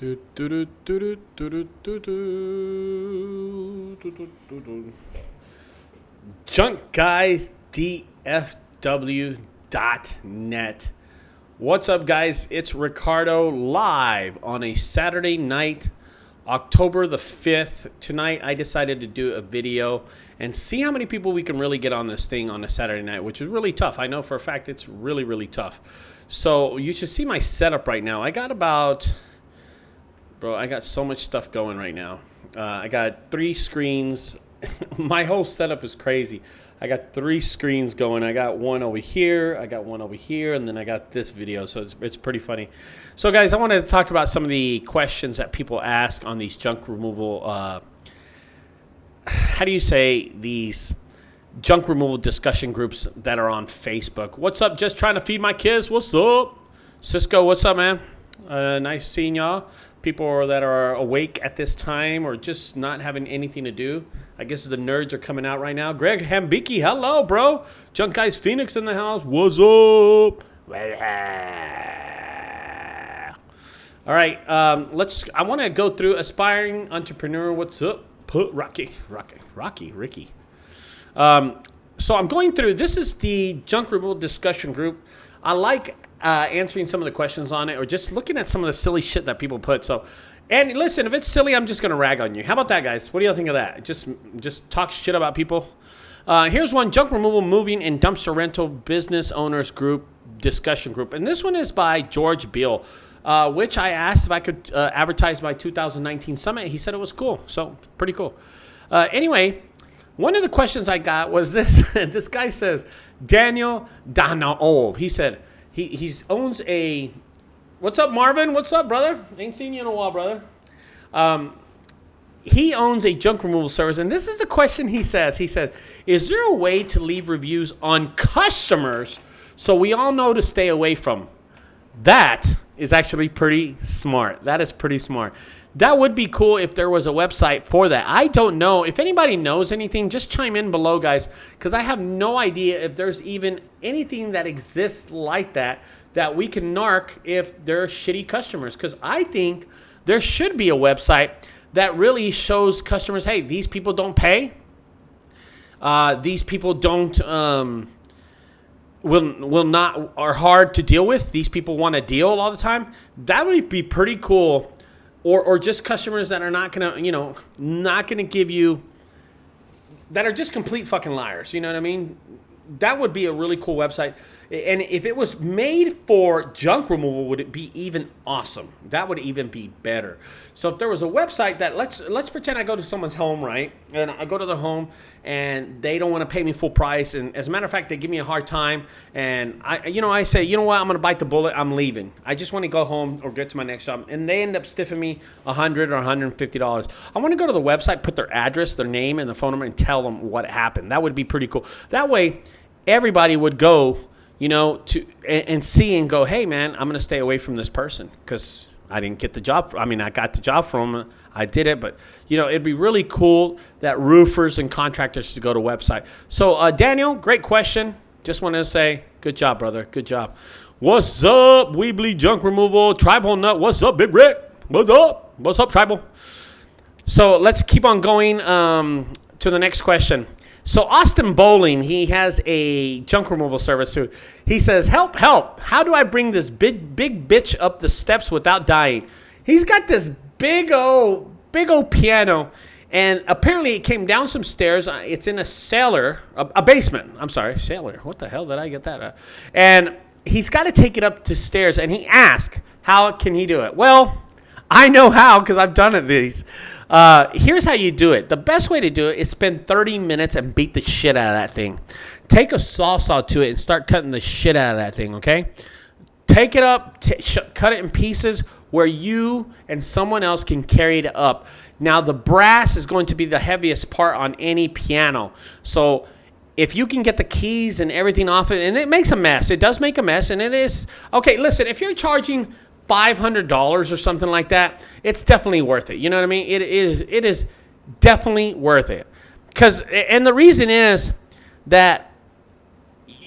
JunkGuysdfw.net. What's up, guys? It's Ricardo live on a Saturday night, October the 5th. Tonight, I decided to do a video and see how many people we can really get on this thing on a Saturday night, which is really tough. I know for a fact it's really, really tough. So you should see my setup right now. I got so much stuff going right now. I got 3 screens. My whole setup is crazy. I got 3 screens going. I got one over here, I got one over here, and then I got this video. So it's pretty funny. So guys, I wanted to talk about some of the questions that people ask on these junk removal, how do you say, these junk removal discussion groups that are on Facebook. What's up? Just trying to feed my kids. What's up? Cisco, what's up, man? Nice seeing y'all. People that are awake at this time or just not having anything to do. I guess the nerds are coming out right now. Greg Hambiki, hello, bro. Junk Guys Phoenix in the house. What's up? All right, I want to go through aspiring entrepreneur. What's up? Ricky. So I'm going through. This is the junk removal discussion group. I like answering some of the questions on it or just looking at some of the silly shit that people put. So, and listen, if it's silly, I'm just going to rag on you. How about that, guys? What do y'all think of that? Just talk shit about people. Here's one, junk removal, moving, and dumpster rental business owners group discussion group. And this one is by George Beal, which I asked if I could advertise my 2019 summit. He said it was cool. So pretty cool. Anyway, one of the questions I got was this. This guy says, Daniel Danaov. He said, he owns a, what's up, Marvin? What's up, brother? Ain't seen you in a while, brother. He owns a junk removal service, and this is the question he says. He said, is there a way to leave reviews on customers so we all know to stay away from? That is actually pretty smart. That is pretty smart. That would be cool if there was a website for that. I don't know. If anybody knows anything, just chime in below, guys, because I have no idea if there's even anything that exists like that we can narc if they're shitty customers. Because I think there should be a website that really shows customers, hey, these people don't pay. These people don't will not are hard to deal with. These people want a deal all the time. That would be pretty cool. Or just customers that are not gonna give you, that are just complete fucking liars. You know what I mean? That would be a really cool website. And if it was made for junk removal, would it be even awesome? That would even be better. So if there was a website that, let's pretend I go to someone's home, right? And I go to their home and they don't want to pay me full price. And as a matter of fact, they give me a hard time. And I say, you know what? I'm going to bite the bullet. I'm leaving. I just want to go home or get to my next job. And they end up stiffing me $100 or $150. I want to go to the website, put their address, their name, and the phone number, and tell them what happened. That would be pretty cool. That way, everybody would go, to and see and go, hey, man, I'm going to stay away from this person because I didn't get the job. I got the job from them. I did it. But, it'd be really cool that roofers and contractors to go to website. So, Daniel, great question. Just wanted to say, good job, brother. Good job. What's up, Weebly Junk Removal? Tribal Nut. What's up, Big Rick? What's up? What's up, Tribal? So, let's keep on going to the next question. So Austin Bowling, he has a junk removal service too. He says, help, how do I bring this big bitch up the steps without dying? He's got this big old piano, and apparently it came down some stairs. It's in a cellar, a basement. I'm sorry, cellar. What the hell did I get that at? And he's got to take it up to stairs, and he asked, how can he do it? Well, I know how because I've done it these. Here's how you do it. The best way to do it is spend 30 minutes and beat the shit out of that thing. Take a saw to it and start cutting the shit out of that thing, okay? Take it up, cut it in pieces where you and someone else can carry it up. Now, the brass is going to be the heaviest part on any piano. So if you can get the keys and everything off it, and it makes a mess. It does make a mess, and it is. Okay, listen, if you're charging $500 or something like that, it's definitely worth it. You know what I mean? It is definitely worth it. And the reason is that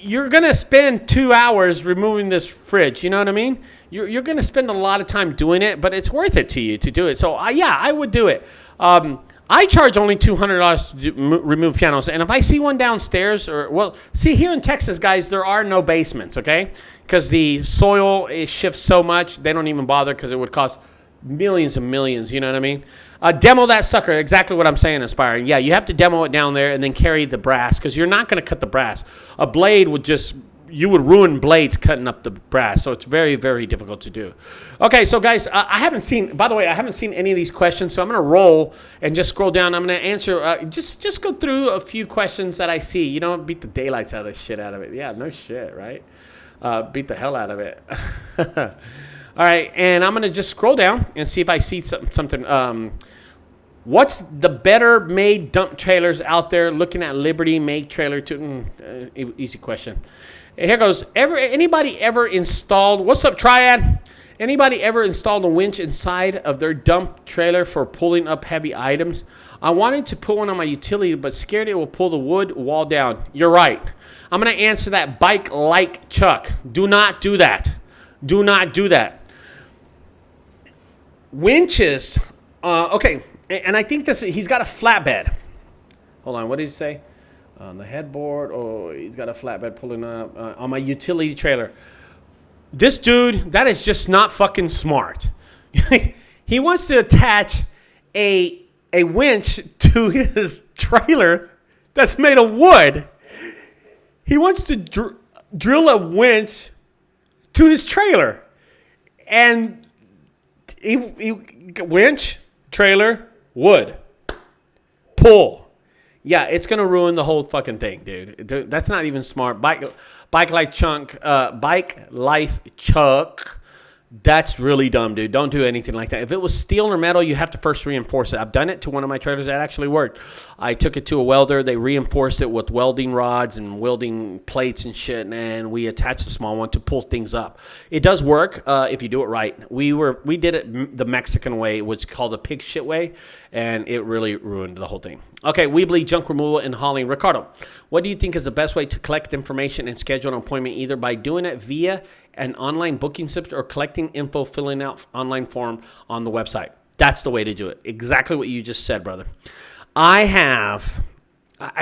you're going to spend 2 hours removing this fridge. You know what I mean? You're going to spend a lot of time doing it, but it's worth it to you to do it. So, yeah, I would do it. I charge only $200 to remove pianos. And if I see one downstairs see, here in Texas, guys, there are no basements, okay? Because the soil shifts so much, they don't even bother because it would cost millions and millions, you know what I mean? Demo that sucker, exactly what I'm saying, Aspiring. Yeah, you have to demo it down there and then carry the brass because you're not going to cut the brass. A blade you would ruin blades cutting up the brass, so it's very, very difficult to do. Okay, so guys, I haven't seen any of these questions, so I'm going to roll and just scroll down. I'm going to answer, just go through a few questions that I see. You know, beat the daylights out of the shit out of it. Yeah, no shit, right? Beat the hell out of it. All right, and I'm going to just scroll down and see if I see something. What's the better made dump trailers out there? Looking at Liberty made trailer easy question. Here goes. Anybody ever installed, what's up, Triad? Anybody ever installed a winch inside of their dump trailer for pulling up heavy items? I wanted to put one on my utility, but scared it will pull the wood wall down. You're right. I'm going to answer that bike like Chuck. Do not do that. Do not do that. Winches, okay, and I think he's got a flatbed. Hold on, what did he say? On the headboard, he's got a flatbed pulling up on my utility trailer. This dude, that is just not fucking smart. He wants to attach a winch to his trailer that's made of wood. He wants to drill a winch to his trailer. And winch, trailer, wood, pull. Yeah, it's gonna ruin the whole fucking thing, dude. That's not even smart. Bike life Chuck. That's really dumb, dude. Don't do anything like that. If it was steel or metal, you have to first reinforce it. I've done it to one of my trailers. That actually worked. I took it to a welder. They reinforced it with welding rods and welding plates and shit, and we attached a small one to pull things up. It does work if you do it right. We did it the Mexican way, which is called the pig shit way, and it really ruined the whole thing. Okay, Weebly, junk removal, and hauling. Ricardo, what do you think is the best way to collect information and schedule an appointment, either by doing it via an online booking system or collecting info, filling out online form on the website? That's the way to do it. Exactly what you just said, brother. I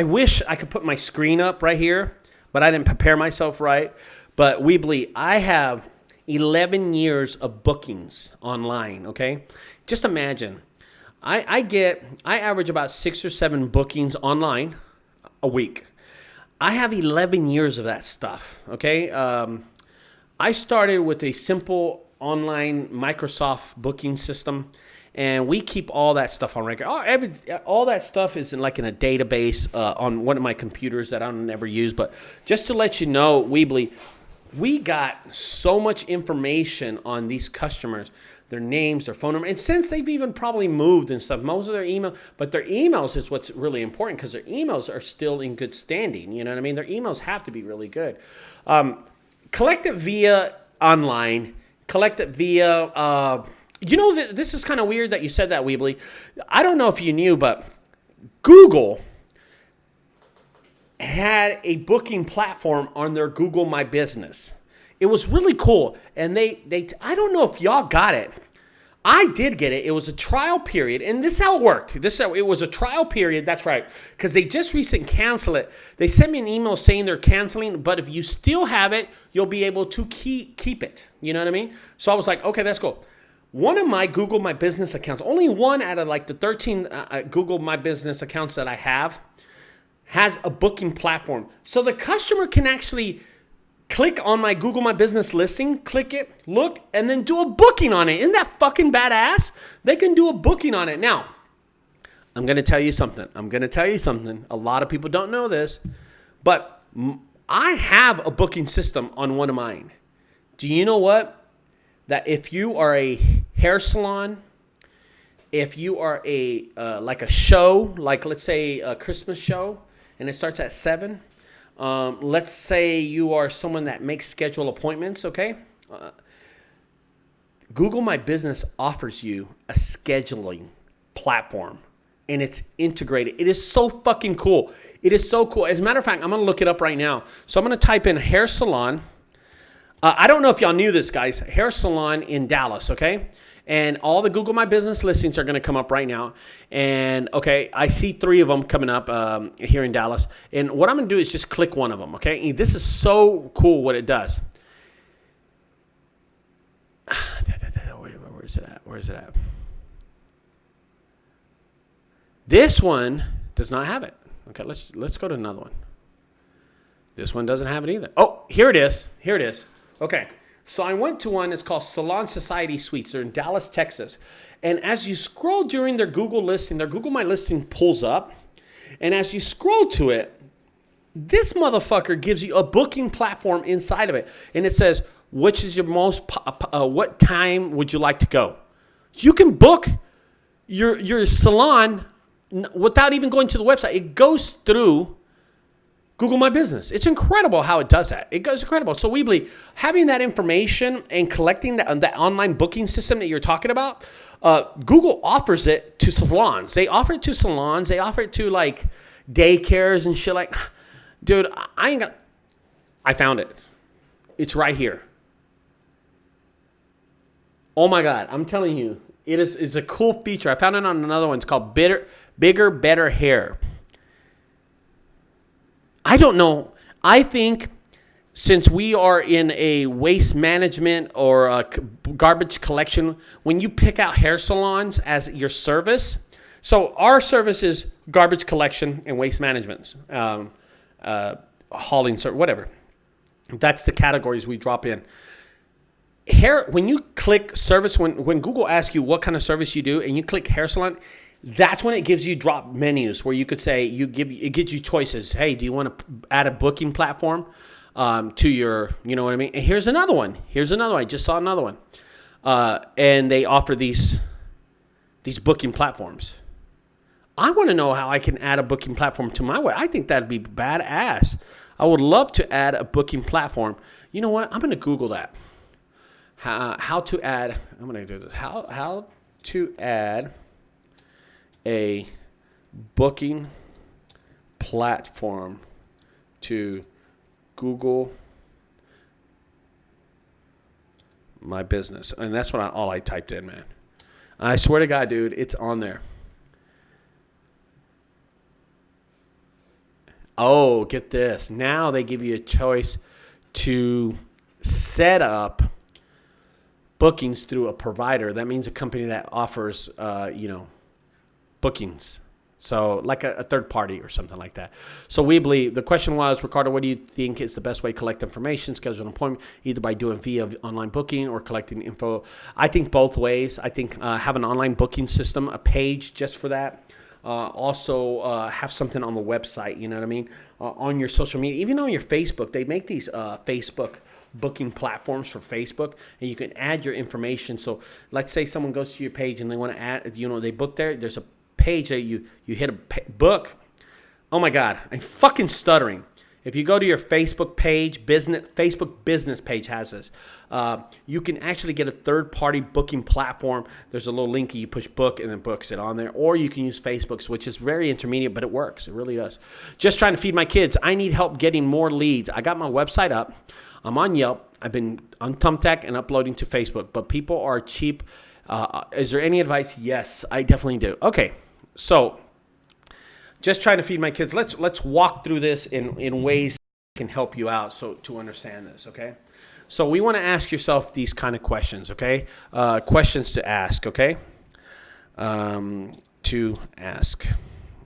wish I could put my screen up right here, but I didn't prepare myself right. But Weebly, I have 11 years of bookings online, okay? Just imagine. I average about 6 or 7 bookings online a week. I have 11 years of that stuff, okay? I started with a simple online Microsoft booking system, and we keep all that stuff on record. All that stuff is in a database on one of my computers that I don't never use. But just to let you know, Weebly, we got so much information on these customers, their names, their phone number, and since they've even probably moved and stuff, most of their emails is what's really important because their emails are still in good standing. You know what I mean? Their emails have to be really good. Collect it via online. Collect it via, this is kind of weird that you said that, Weebly. I don't know if you knew, but Google had a booking platform on their Google My Business. It was really cool. And I don't know if y'all got it. I did get it. It was a trial period. And this is how it worked. It was a trial period. That's right. Because they just recently canceled it. They sent me an email saying they're canceling. But if you still have it, you'll be able to keep it. You know what I mean? So I was like, okay, that's cool. One of my Google My Business accounts, only one out of the 13 Google My Business accounts that I have, has a booking platform. So the customer can actually click on my Google My Business listing, click it, look, and then do a booking on it. Isn't that fucking badass? They can do a booking on it. Now, I'm going to tell you something. A lot of people don't know this, but I have a booking system on one of mine. Do you know what? That if you are a hair salon, if you are a show, let's say a Christmas show, and it starts at 7, let's say you are someone that makes schedule appointments, okay? Google My Business offers you a scheduling platform and it's integrated. It is so fucking cool. It is so cool. As a matter of fact, I'm going to look it up right now. So I'm going to type in hair salon. I don't know if y'all knew this, guys. Hair salon in Dallas, okay? And all the Google My Business listings are going to come up right now. And, okay, I see 3 of them coming up here in Dallas. And what I'm going to do is just click one of them, okay? And this is so cool what it does. Where is it at? Where is it at? This one does not have it. Okay, let's go to another one. This one doesn't have it either. Oh, here it is. Here it is. Okay. So I went to one, it's called Salon Society Suites. They're in Dallas, Texas. And as you scroll during their Google listing, their Google My Listing pulls up. And as you scroll to it, this motherfucker gives you a booking platform inside of it. And it says, which is your what time would you like to go? You can book your salon without even going to the website. It goes through Google My Business. It's incredible how it does that. It goes incredible. So we believe having that information and collecting that online booking system that you're talking about, Google offers it to salons. They offer it to salons. They offer it to like daycares and shit like, dude, I found it. It's right here. Oh my God. I'm telling you, it's a cool feature. I found it on another one. It's called Bigger, Better Hair. I don't know. I think since we are in a waste management or a garbage collection, when you pick out hair salons as your service, so our service is garbage collection and waste management, hauling, whatever. That's the categories we drop in. Hair, when you click service, when Google asks you what kind of service you do and you click hair salon, that's when it gives you drop menus where you could say it gives you choices. Hey, do you want to add a booking platform to your, you know what I mean? And here's another one. I just saw another one. And they offer these booking platforms. I want to know how I can add a booking platform to my web. I think that'd be badass. I would love to add a booking platform. You know what? I'm going to Google that. How to add, I'm going to do this. How to add a booking platform to Google My Business. And that's what all I typed in, man. I swear to God, dude, it's on there. Oh, get this. Now they give you a choice to set up bookings through a provider. That means a company that offers, bookings. So like a third party or something like that. So we believe, the question was, Ricardo, what do you think is the best way to collect information, schedule an appointment, either by doing via online booking or collecting info? I think both ways. I think have an online booking system, a page just for that. Also have something on the website, you know what I mean? On your social media, even on your Facebook, they make these Facebook booking platforms for Facebook, and you can add your information. So let's say someone goes to your page and they want to add, they book there. There's a page that you hit book. Oh my God, I'm fucking stuttering. If you go to your Facebook page, Facebook business page has this. You can actually get a third-party booking platform. There's a little link you push book and then books it on there. Or you can use Facebook's, which is very intermediate, but it works. It really does. Just trying to feed my kids. I need help getting more leads. I got my website up. I'm on Yelp. I've been on Thumbtack and uploading to Facebook. But people are cheap. Is there any advice? Yes, I definitely do. Okay, so just trying to feed my kids. Let's walk through this in ways that can help you out to understand this, okay? So we want to ask yourself these kind of questions, okay? Questions to ask, okay? To ask.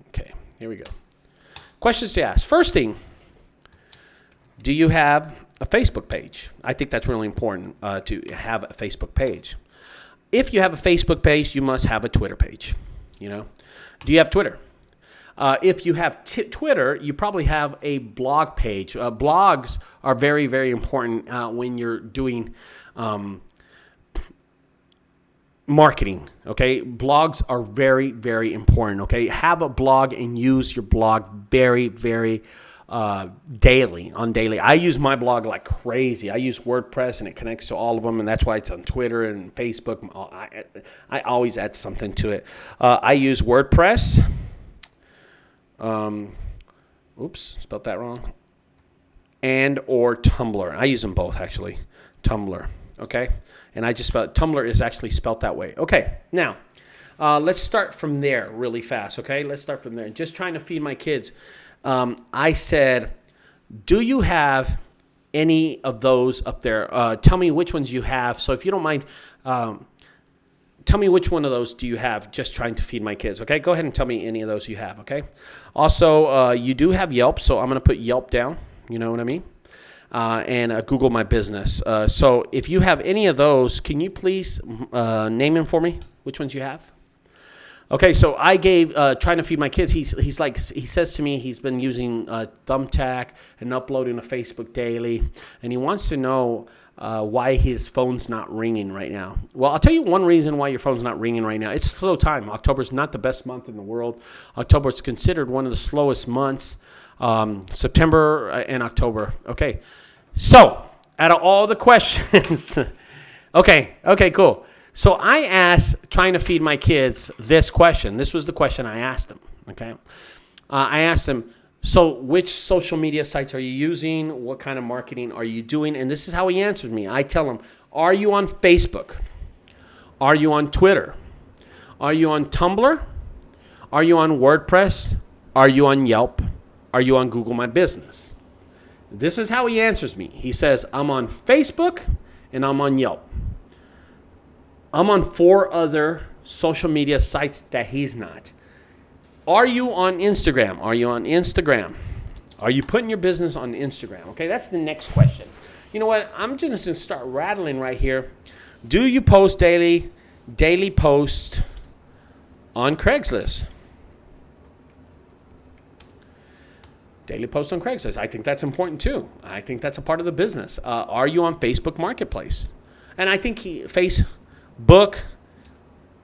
Okay, here we go. Questions to ask. First thing, do you have a Facebook page? I think that's really important to have a Facebook page. If you have a Facebook page, you must have a Twitter page, Do you have Twitter? If you have Twitter, you probably have a blog page. Blogs are very, very important when you're doing marketing, okay? Blogs are very, very important, okay? Have a blog and use your blog very, very daily. I use my blog like crazy. I use WordPress and it connects to all of them, and that's why it's on Twitter and Facebook. I always add something to it. I use WordPress. Oops, spelled that wrong. And or Tumblr. I use them both actually. Tumblr. Okay, and I just spelled Tumblr is actually spelled that way. Okay, now let's start from there really fast. Okay, let's start from there. Just trying to feed my kids. I said, do you have any of those up there? Tell me which ones you have. So if you don't mind, tell me which one of those do you have, just trying to feed my kids. Okay, go ahead and tell me any of those you have. Okay. Also, you do have Yelp, so I'm going to put Yelp down. You know what I mean? And Google My Business. So if you have any of those, can you please name them for me? Which ones you have? Okay, so I gave trying to feed my kids. He says to me he's been using Thumbtack and uploading to Facebook daily, and he wants to know why his phone's not ringing right now. Well, I'll tell you one reason why your phone's not ringing right now. It's slow time. October's not the best month in the world. October is considered one of the slowest months. September and October. Okay, so out of all the questions, okay, cool. So I asked, trying to feed my kids, this question. This was the question I asked them, okay? I asked them, so which social media sites are you using? What kind of marketing are you doing? And this is how he answered me. I tell him, are you on Facebook? Are you on Twitter? Are you on Tumblr? Are you on WordPress? Are you on Yelp? Are you on Google My Business? This is how he answers me. He says, I'm on Facebook and I'm on Yelp. I'm on 4 other social media sites that he's not. Are you on Instagram? Are you on Instagram? Are you putting your business on Instagram? Okay, that's the next question. You know what? I'm just going to start rattling right here. Do you post daily post on Craigslist? Daily post on Craigslist. I think that's important too. I think that's a part of the business. Are you on Facebook Marketplace? And I think Facebook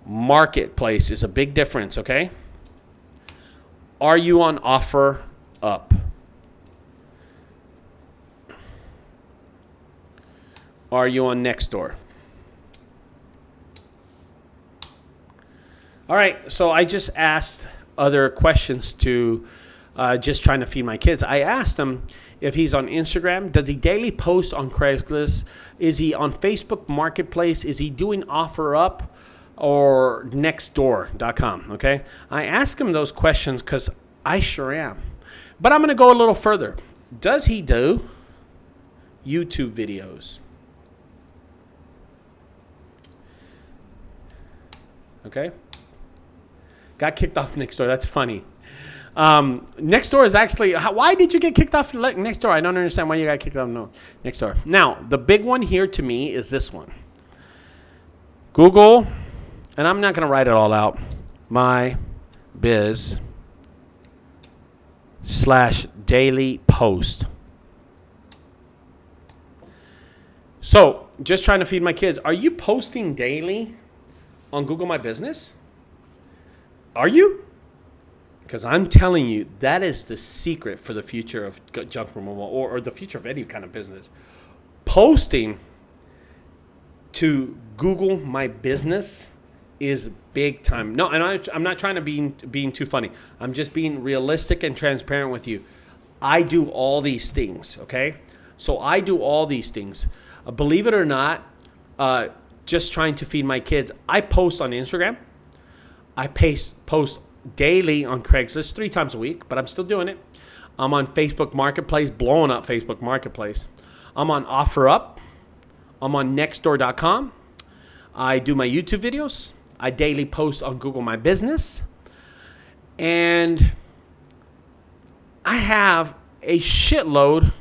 Marketplace is a big difference, okay? Are you on Offer Up? Are you on Nextdoor? All right, so I just asked other questions to just trying to feed my kids. I asked him if he's on Instagram. Does he daily post on Craigslist? Is he on Facebook Marketplace? Is he doing Offer Up or Nextdoor.com? Okay. I asked him those questions because I sure am. But I'm going to go a little further. Does he do YouTube videos? Okay. Got kicked off Nextdoor. That's funny. Nextdoor is actually, why did you get kicked off Nextdoor? I don't understand why you got kicked off Nextdoor. Now, the big one here to me is this one. Google, and I'm not going to write it all out, My Biz /daily post. So, just trying to feed my kids. Are you posting daily on Google My Business? Are you? Because I'm telling you, that is the secret for the future of junk removal or the future of any kind of business. Posting to Google My Business is big time. No, and I'm not trying to being too funny. I'm just being realistic and transparent with you. I do all these things, okay? So I do all these things. Believe it or not, just trying to feed my kids. I post on Instagram. I post daily on Craigslist 3 times a week, but I'm still doing it. I'm on Facebook Marketplace, blowing up Facebook Marketplace. I'm on Offer Up. I'm on Nextdoor.com. I do my YouTube videos. I daily post on Google My Business. And I have a shitload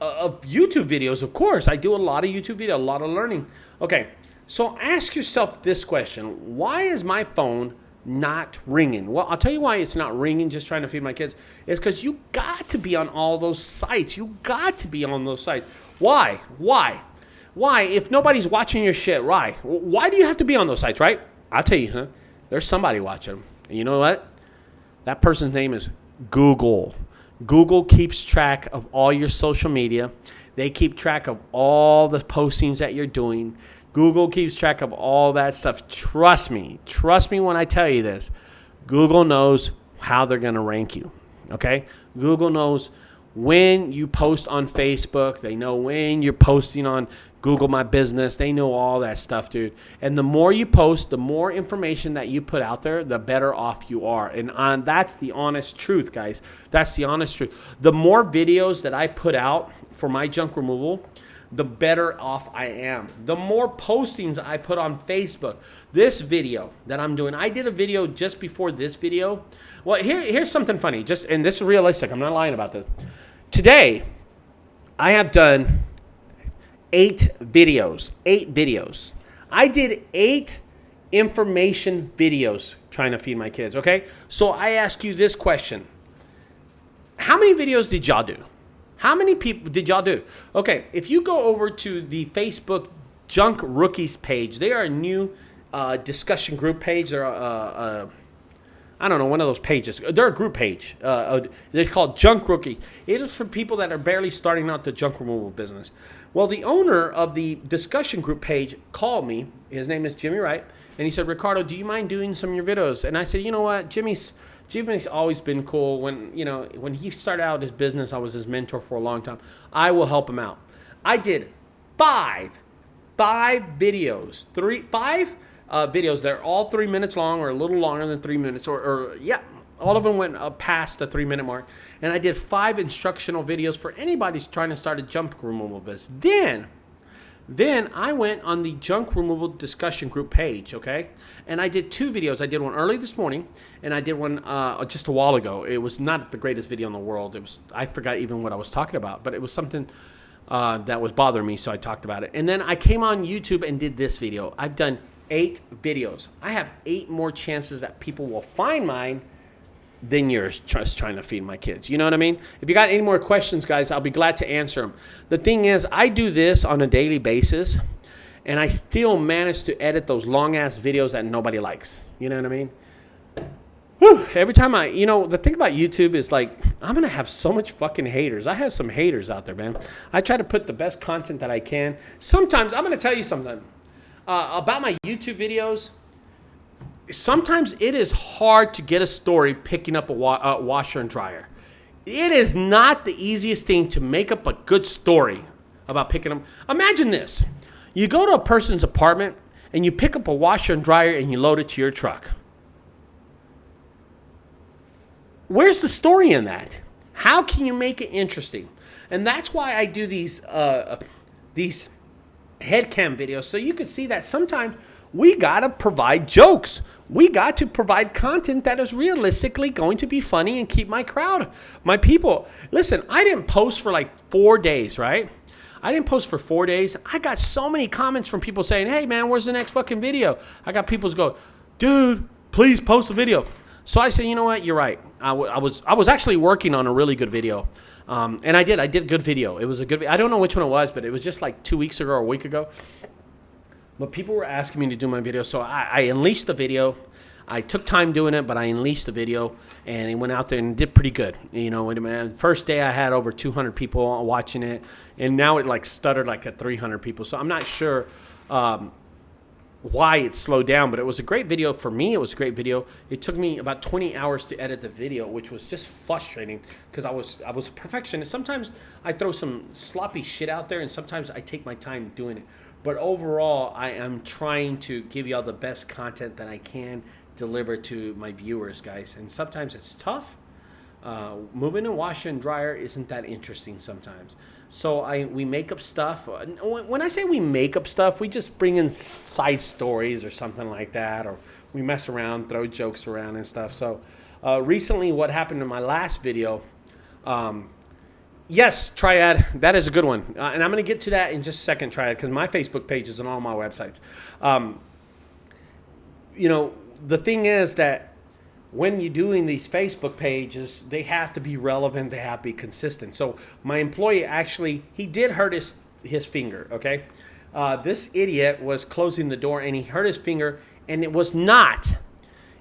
of YouTube videos, of course. I do a lot of YouTube videos, a lot of learning. Okay, so ask yourself this question. Why is my phone not ringing? Well, I'll tell you why it's not ringing, just trying to feed my kids. It's because you got to be on all those sites. You got to be on those sites. Why? If nobody's watching your shit, why do you have to be on those sites, right? I'll tell you, there's somebody watching them. And you know what? That person's name is Google. Google keeps track of all your social media. They keep track of all the postings that you're doing. Google keeps track of all that stuff. Trust me when I tell you this. Google knows how they're going to rank you, okay? Google knows when you post on Facebook. They know when you're posting on Google My Business. They know all that stuff, dude. And the more you post, the more information that you put out there, the better off you are. And that's the honest truth, guys. That's the honest truth. The more videos that I put out for my junk removal, the better off I am. The more postings I put on Facebook. This video that I'm doing, I did a video just before this video. Well, here's something funny. And this is realistic. I'm not lying about this. Today, I have done 8 videos. 8 videos. I did 8 information videos trying to feed my kids, okay? So I ask you this question. How many videos did y'all do? How many people did y'all do? Okay, if you go over to the Facebook Junk Rookies page, they are a new discussion group page. They're I don't know, one of those pages. They're a group page. They're called Junk Rookie. It is for people that are barely starting out the junk removal business. Well, the owner of the discussion group page called me. His name is Jimmy Wright. And he said, Ricardo, do you mind doing some of your videos? And I said, you know what? Jimmy's always been cool. When he started out his business, I was his mentor for a long time. I will help him out. I did 5 videos. 5 videos. They're all 3 minutes long or a little longer than 3 minutes. All of them went past the 3-minute mark. And I did 5 instructional videos for anybody who's trying to start a junk removal business. Then I went on the junk removal discussion group page, okay? And I did 2 videos. I did one early this morning, and I did one just a while ago. It was not the greatest video in the world. I forgot even what I was talking about, but it was something that was bothering me, so I talked about it. And then I came on YouTube and did this video. I've done 8 videos. I have 8 more chances that people will find mine than yours just trying to feed my kids. You know what I mean? If you got any more questions, guys, I'll be glad to answer them. The thing is, I do this on a daily basis, and I still manage to edit those long-ass videos that nobody likes. You know what I mean? Whew. Every time the thing about YouTube is like, I'm going to have so much fucking haters. I have some haters out there, man. I try to put the best content that I can. Sometimes, I'm going to tell you something about my YouTube videos. Sometimes it is hard to get a story picking up a washer and dryer. It is not the easiest thing to make up a good story about picking them. Imagine this. You go to a person's apartment and you pick up a washer and dryer and you load it to your truck. Where's the story in that? How can you make it interesting? And that's why I do these headcam videos, so you can see that sometimes we got to provide jokes. We got to provide content that is realistically going to be funny and keep my crowd, my people. Listen, I didn't post for like 4 days, right? I didn't post for 4 days. I got so many comments from people saying, hey, man, where's the next fucking video? I got people go, dude, please post a video. So I said, you know what? You're right. I was actually working on a really good video. And I did a good video. It was a good video. I don't know which one it was, but it was just like 2 weeks ago or a week ago. But people were asking me to do my video, so I unleashed the video. I took time doing it, but I unleashed the video, and it went out there and did pretty good. You know, the first day I had over 200 people watching it, and now it like stuttered like at 300 people. So I'm not sure why it slowed down, but it was a great video for me. It was a great video. It took me about 20 hours to edit the video, which was just frustrating because I was a perfectionist. Sometimes I throw some sloppy shit out there, and sometimes I take my time doing it. But overall, I am trying to give y'all the best content that I can deliver to my viewers, guys. And sometimes it's tough. Moving a washer and dryer isn't that interesting sometimes. So we make up stuff. When I say we make up stuff, we just bring in side stories or something like that. Or we mess around, throw jokes around and stuff. So recently what happened in my last video... Yes, Triad, that is a good one. And I'm going to get to that in just a second, Triad, because my Facebook page is on all my websites. The thing is that when you're doing these Facebook pages, they have to be relevant, they have to be consistent. So my employee actually, he did hurt his finger, okay? This idiot was closing the door and he hurt his finger, and it was not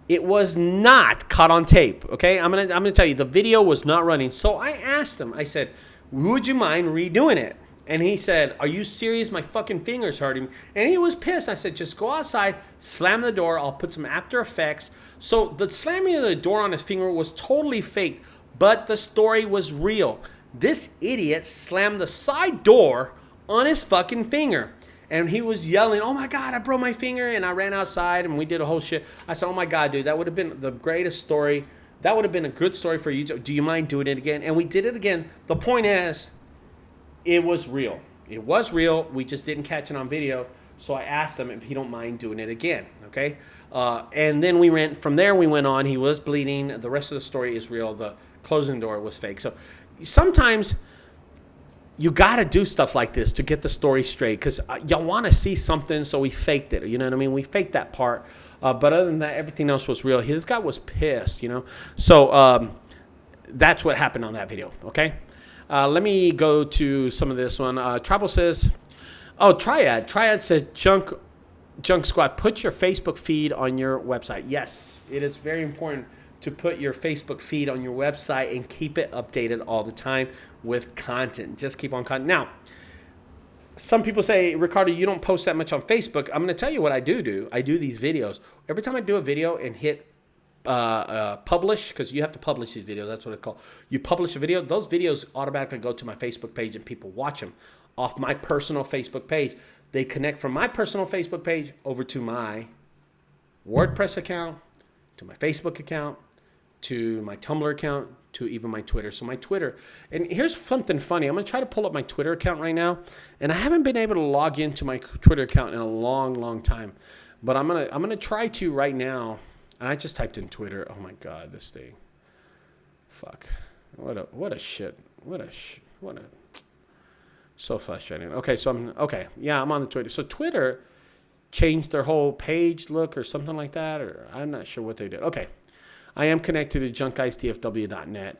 It was not caught on tape, okay? I'm gonna tell you, the video was not running. So I asked him, I said, would you mind redoing it? And he said, are you serious? My fucking finger's hurting. And he was pissed. I said, just go outside, slam the door. I'll put some After Effects. So the slamming of the door on his finger was totally fake, but the story was real. This idiot slammed the side door on his fucking finger. And he was yelling, oh my God, I broke my finger. And I ran outside and we did a whole shit. I said, oh my God, dude, that would have been the greatest story. That would have been a good story for you. Do you mind doing it again? And we did it again. The point is, it was real. It was real. We just didn't catch it on video. So I asked him if he don't mind doing it again. Okay. And then we went from there. We went on. He was bleeding. The rest of the story is real. The closing door was fake. So sometimes you got to do stuff like this to get the story straight, because y'all want to see something. So we faked it. You know what I mean? We faked that part. But other than that, everything else was real. This guy was pissed, you know. So that's what happened on that video. Okay. Let me go to some of this one. Tribal says, oh, Triad said, Junk Squad, put your Facebook feed on your website. Yes, it is very important to put your Facebook feed on your website and keep it updated all the time with content. Just keep on content. Now, some people say, Ricardo, you don't post that much on Facebook. I'm going to tell you what I do. I do these videos. Every time I do a video and hit publish, because you have to publish these videos. That's what it's called. You publish a video, those videos automatically go to my Facebook page and people watch them off my personal Facebook page. They connect from my personal Facebook page over to my WordPress account, to my Facebook account, to my Tumblr account, to even my Twitter. So my Twitter, and here's something funny. I'm going to try to pull up my Twitter account right now, and I haven't been able to log into my Twitter account in a long time. But I'm going to try to right now. And I just typed in Twitter. Oh my God, this thing. Fuck. What a shit. So frustrating. Okay, so I'm on the Twitter. So Twitter changed their whole page look or something like that, or I'm not sure what they did. Okay. I am connected to junkguysdfw.net.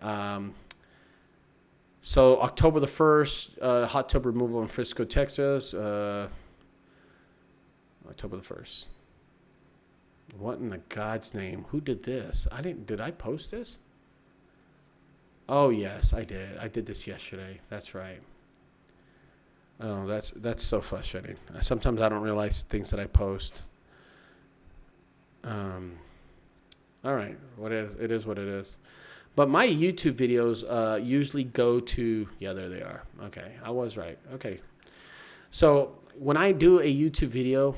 So October the 1st, hot tub removal in Frisco, Texas. October the 1st. What in the God's name? Who did this? Did I post this? Oh, yes, I did. I did this yesterday. That's right. Oh, that's so frustrating. Sometimes I don't realize things that I post. All right. It is what it is. But my YouTube videos usually go to, yeah, there they are. Okay. I was right. Okay. So when I do a YouTube video,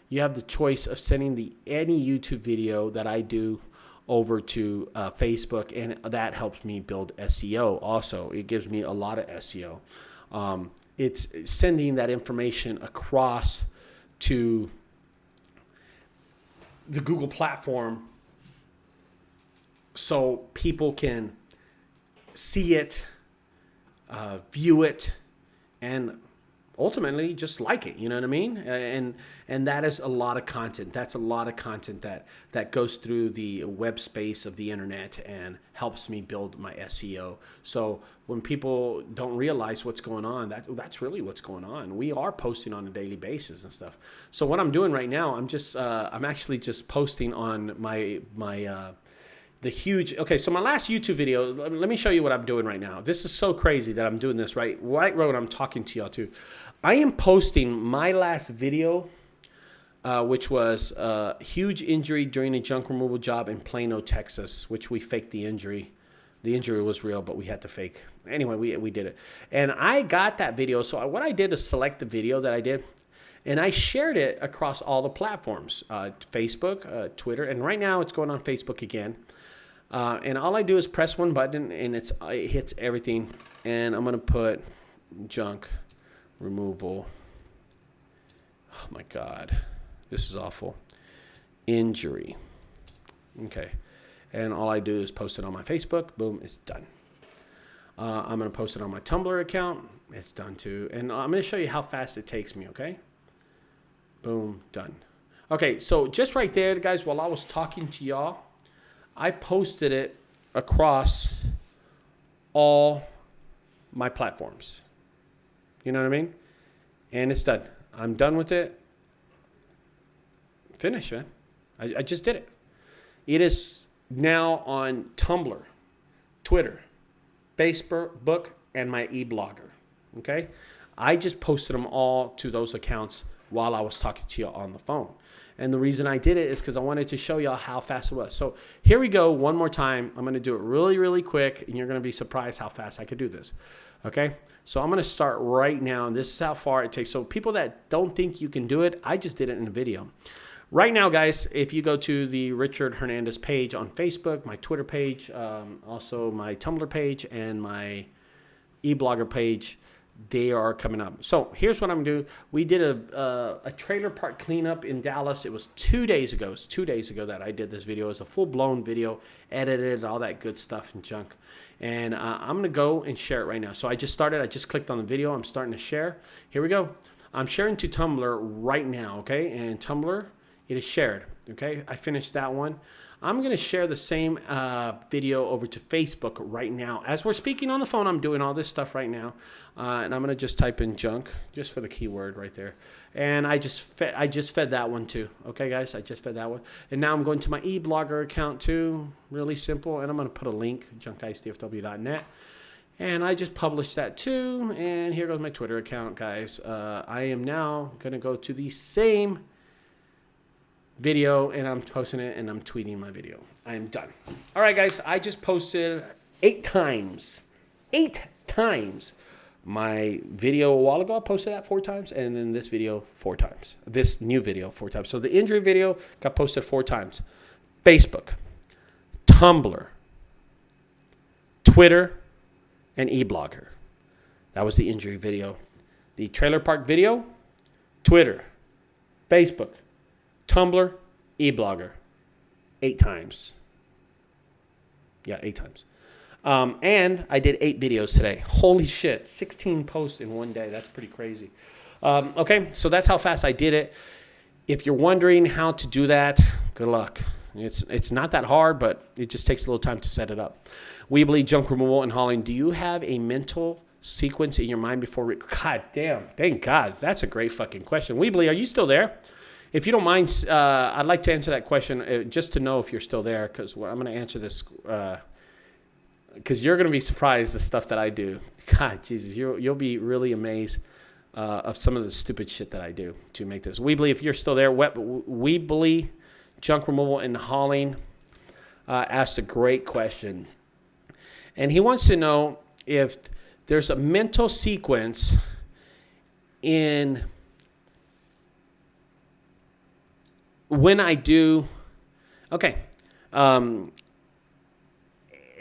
you have the choice of sending any YouTube video that I do over to Facebook, and that helps me build SEO. Also, it gives me a lot of SEO. It's sending that information across to the Google platform so people can see it, view it, and ultimately just like it, you know what I mean? And that is a lot of content. That's a lot of content that goes through the web space of the internet and helps me build my SEO. So when people don't realize what's going on, that's really what's going on. We are posting on a daily basis and stuff. So what I'm doing right now, I'm actually just posting on the huge, okay, so my last YouTube video, let me show you what I'm doing right now. This is so crazy that I'm doing this right when I'm talking to y'all too. I am posting my last video, which was a huge injury during a junk removal job in Plano, Texas, which we faked the injury. The injury was real, but we had to fake. Anyway, we did it. And I got that video. So what I did is select the video that I did, and I shared it across all the platforms, Facebook, Twitter, and right now it's going on Facebook again. And all I do is press one button, and it hits everything. And I'm going to put junk removal. Oh, my God. This is awful. Injury. Okay. And all I do is post it on my Facebook. Boom, it's done. I'm going to post it on my Tumblr account. It's done too. And I'm going to show you how fast it takes me, okay? Boom, done. Okay, so just right there, guys, while I was talking to y'all, I posted it across all my platforms. You know what I mean? And it's done. I'm done with it. Finish, man. I just did it. It is now on Tumblr, Twitter, Facebook, and my e-blogger. Okay? I just posted them all to those accounts while I was talking to you on the phone. And the reason I did it is because I wanted to show y'all how fast it was. So here we go one more time. I'm going to do it really, really quick, and you're going to be surprised how fast I could do this. Okay? So I'm going to start right now, and this is how far it takes. So people that don't think you can do it, I just did it in a video. Right now, guys, if you go to the Richard Hernandez page on Facebook, my Twitter page, also my Tumblr page, and my e-blogger page, they are coming up. So here's what I'm going to do. We did a trailer park cleanup in Dallas. It was 2 days ago. It's 2 days ago that I did this video. It's a full-blown video, edited, all that good stuff and junk. And I'm going to go and share it right now. So I just started. I just clicked on the video. I'm starting to share. Here we go. I'm sharing to Tumblr right now, okay? And Tumblr, it is shared, okay? I finished that one. I'm going to share the same video over to Facebook right now. As we're speaking on the phone, I'm doing all this stuff right now. And I'm going to just type in junk, just for the keyword right there. And I just fed that one too. Okay, guys, I just fed that one. And now I'm going to my e-blogger account too. Really simple. And I'm going to put a link, junkguysdfw.net. And I just published that too. And here goes my Twitter account, guys. I am now going to go to the same video, and I'm posting it, and I'm tweeting my video. I am done. All right, guys, I just posted 8 times my video a while ago. I posted that 4 times, and then this video 4 times. This new video 4 times. So the injury video got posted 4 times. Facebook, Tumblr, Twitter, and e-blogger. That was the injury video. The trailer park video, Twitter, Facebook, Tumblr, e-blogger, 8 times. Yeah, 8 times. And I did 8 videos today. Holy shit, 16 posts in one day. That's pretty crazy. Okay, so that's how fast I did it. If you're wondering how to do that, good luck. It's not that hard, but it just takes a little time to set it up. Weebly, junk removal, and hauling. Do you have a mental sequence in your mind before... God damn, thank God. That's a great fucking question. Weebly, are you still there? If you don't mind, I'd like to answer that question just to know if you're still there, because I'm going to answer this because you're going to be surprised the stuff that I do. God, Jesus, you'll be really amazed of some of the stupid shit that I do to make this. Weebly, if you're still there, Weebly, junk removal and hauling, asked a great question. And he wants to know if there's a mental sequence in... when I do,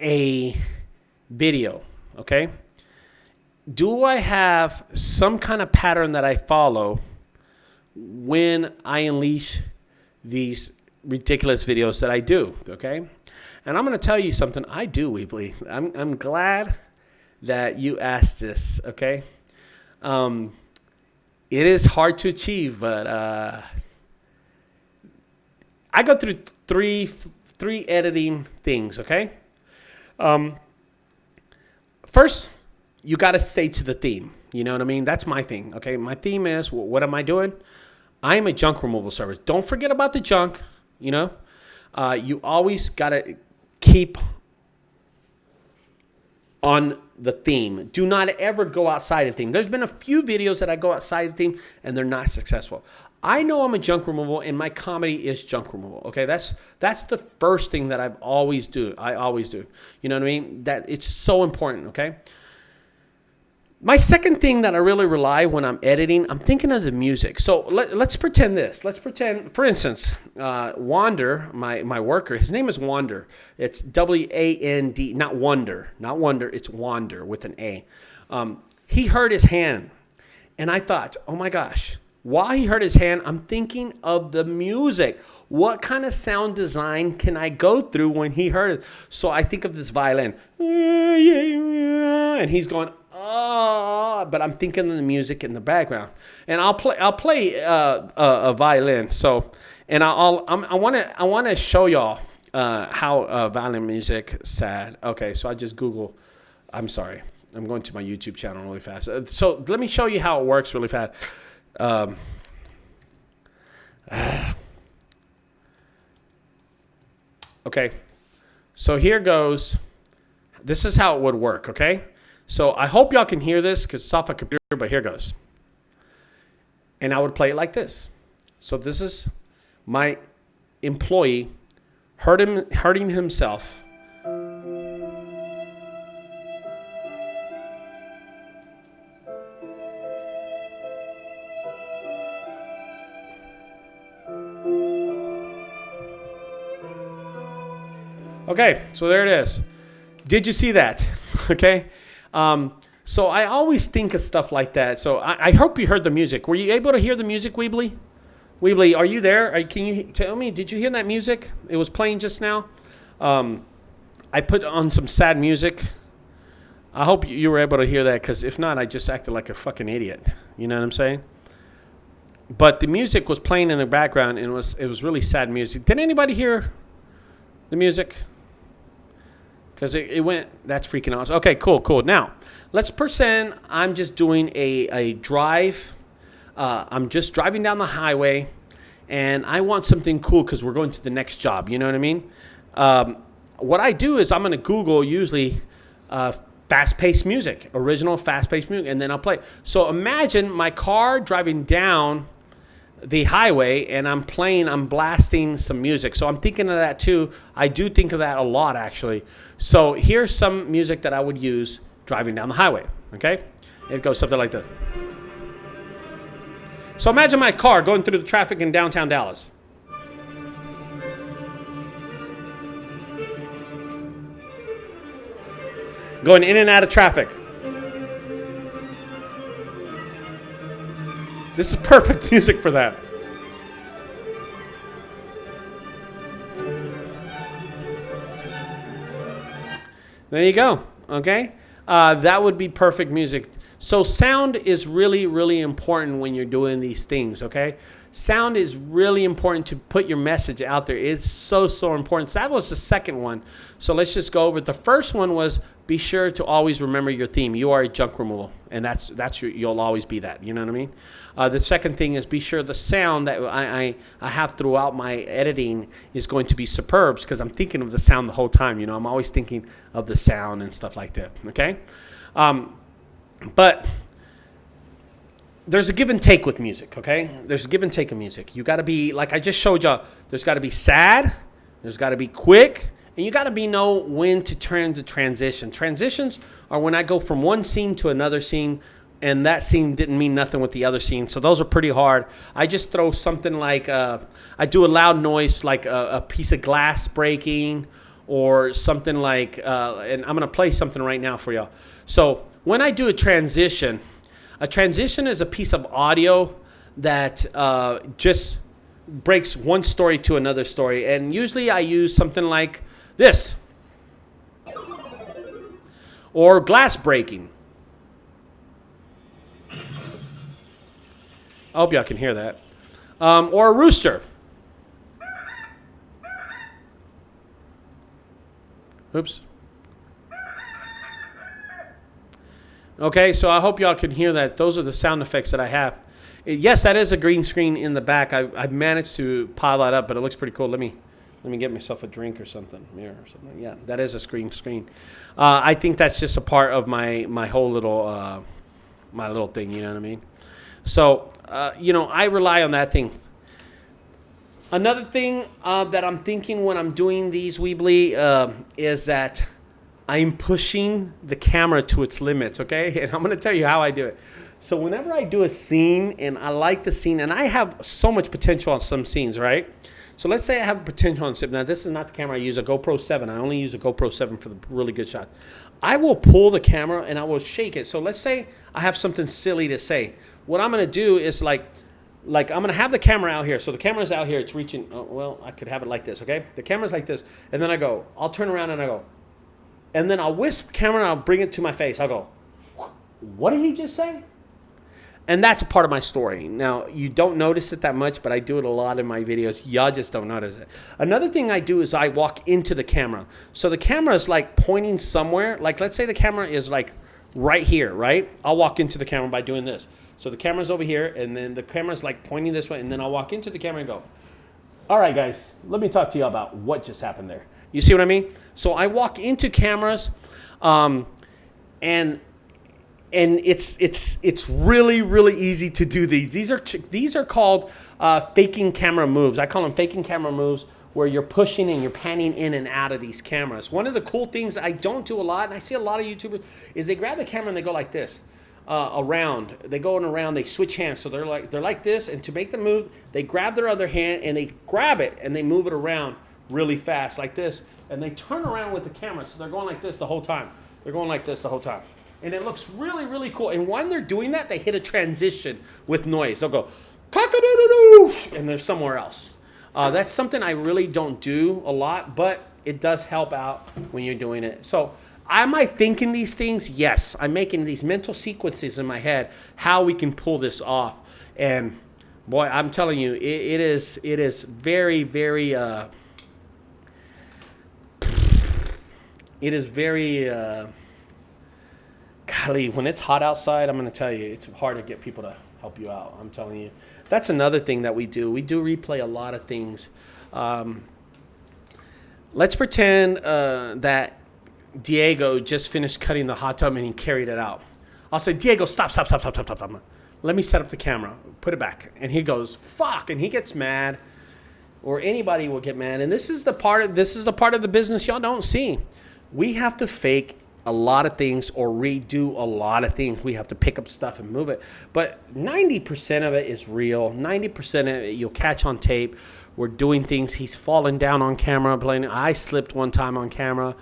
a video, okay, do I have some kind of pattern that I follow when I unleash these ridiculous videos that I do, okay? And I'm going to tell you something. I do, Weebly. I'm glad that you asked this, okay? It is hard to achieve, but... I go through three editing things, okay? First, you got to stay to the theme. You know what I mean? That's my thing, okay? My theme is, what am I doing? I am a junk removal service. Don't forget about the junk, you know? You always got to keep on the theme. Do not ever go outside the theme. There's been a few videos that I go outside the theme, and they're not successful. I know I'm a junk removal, and my comedy is junk removal. Okay, that's the first thing that I always do. You know what I mean? That it's so important. Okay. My second thing that I really rely when I'm editing, I'm thinking of the music. So let's pretend this. Let's pretend, for instance, Wander, my worker. His name is Wander. It's W-A-N-D, not Wonder, It's Wander with an A. He hurt his hand, and I thought, oh my gosh. While he hurt his hand, I'm thinking of the music. What kind of sound design can I go through when he hurt it? So I think of this violin. And he's going, oh, but I'm thinking of the music in the background. And I'll play a violin. So, and I want to show y'all how violin music sad. Okay, so I just Google. I'm sorry. I'm going to my YouTube channel really fast. So let me show you how it works really fast. Okay. So here goes. This is how it would work, okay? So I hope y'all can hear this because it's off a computer, but here goes. And I would play it like this. So this is my employee hurting himself. Okay, so there it is. Did you see that? Okay. So I always think of stuff like that. So I hope you heard the music. Were you able to hear the music, Weebly? Weebly, are you there? Can you tell me, did you hear that music? It was playing just now. I put on some sad music. I hope you were able to hear that, because if not, I just acted like a fucking idiot. You know what I'm saying? But the music was playing in the background, and it was really sad music. Did anybody hear the music? Because it went, that's freaking awesome. Okay, cool. Now, let's pretend I'm just doing a drive. I'm just driving down the highway, and I want something cool because we're going to the next job. You know what I mean? What I do is I'm going to Google usually fast-paced music, original fast-paced music, and then I'll play. So imagine my car driving down the highway, and I'm blasting some music. So I'm thinking of that too. I do think of that a lot, actually. So here's some music that I would use driving down the highway, okay? It goes something like this. So imagine my car going through the traffic in downtown Dallas. Going in and out of traffic. This is perfect music for that. There you go. Okay? That would be perfect music. So sound is really, really important when you're doing these things, okay? Sound is really important to put your message out there. It's so, so important. So that was the second one. So let's just go over it. The first one was be sure to always remember your theme. You are a junk removal, and that's you'll always be that. You know what I mean? The second thing is be sure the sound that I have throughout my editing is going to be superb, because I'm thinking of the sound the whole time. You know, I'm always thinking of the sound and stuff like that. Okay? But there's a give and take with music, okay? There's a give and take of music. You got to be, like I just showed y'all, there's got to be sad, there's got to be quick, and you got to know when to turn to transition. Transitions are when I go from one scene to another scene, and that scene didn't mean nothing with the other scene. So those are pretty hard. I just throw something like, I do a loud noise like a piece of glass breaking, or something like, and I'm going to play something right now for y'all. So when I do a transition is a piece of audio that just breaks one story to another story. And usually I use something like this, or glass breaking. I hope y'all can hear that. Or a rooster. Oops. Okay, so I hope y'all can hear that. Those are the sound effects that I have. Yes, that is a green screen in the back. I've managed to pile that up, but it looks pretty cool. Let me get myself a drink or something, mirror or something. Yeah, that is a screen. I think that's just a part of my whole little my little thing. You know what I mean? So I rely on that thing. Another thing that I'm thinking when I'm doing these Weebly is that I'm pushing the camera to its limits, okay? And I'm going to tell you how I do it. So whenever I do a scene and I like the scene, and I have so much potential on some scenes, right? So let's say I have potential on some. Now, this is not the camera I use, a GoPro 7. I only use a GoPro 7 for the really good shots. I will pull the camera and I will shake it. So let's say I have something silly to say. What I'm going to do is like I'm going to have the camera out here. So the camera's out here. It's reaching. Oh, well, I could have it like this, okay? The camera's like this. And then I'll turn around and I go. And then I'll whisk the camera and I'll bring it to my face. I'll go, what did he just say? And that's a part of my story. Now, you don't notice it that much, but I do it a lot in my videos. Y'all just don't notice it. Another thing I do is I walk into the camera. So the camera is like pointing somewhere. Like, let's say the camera is like right here, right? I'll walk into the camera by doing this. So the camera's over here, and then the camera's like pointing this way, and then I'll walk into the camera and go, all right, guys, let me talk to you about what just happened there. You see what I mean? So I walk into cameras, and it's really, really easy to do these. These are called faking camera moves. I call them faking camera moves, where you're pushing and you're panning in and out of these cameras. One of the cool things I don't do a lot, and I see a lot of YouTubers, is they grab the camera and they go like this around. They go around. They switch hands. So they're like this, and to make the move, they grab their other hand and they grab it and they move it around really fast like this, and they turn around with the camera. So they're going like this the whole time. They're going like this the whole time. And it looks really, really cool. And when they're doing that, they hit a transition with noise. They'll go, cock-a-doodle-doo, and they're somewhere else. That's something I really don't do a lot, but it does help out when you're doing it. So am I thinking these things? Yes. I'm making these mental sequences in my head, how we can pull this off. And boy, I'm telling you, it is very, very, golly, when it's hot outside, I'm going to tell you, it's hard to get people to help you out. I'm telling you. That's another thing that we do. We do replay a lot of things. Let's pretend that Diego just finished cutting the hot tub and he carried it out. I'll say, Diego, stop. Let me set up the camera. Put it back. And he goes, fuck, and he gets mad. Or anybody will get mad. And this is the part of the business y'all don't see. We have to fake a lot of things or redo a lot of things. We have to pick up stuff and move it. But 90% of it is real. 90% of it you'll catch on tape. We're doing things. He's fallen down on camera. I slipped one time on camera.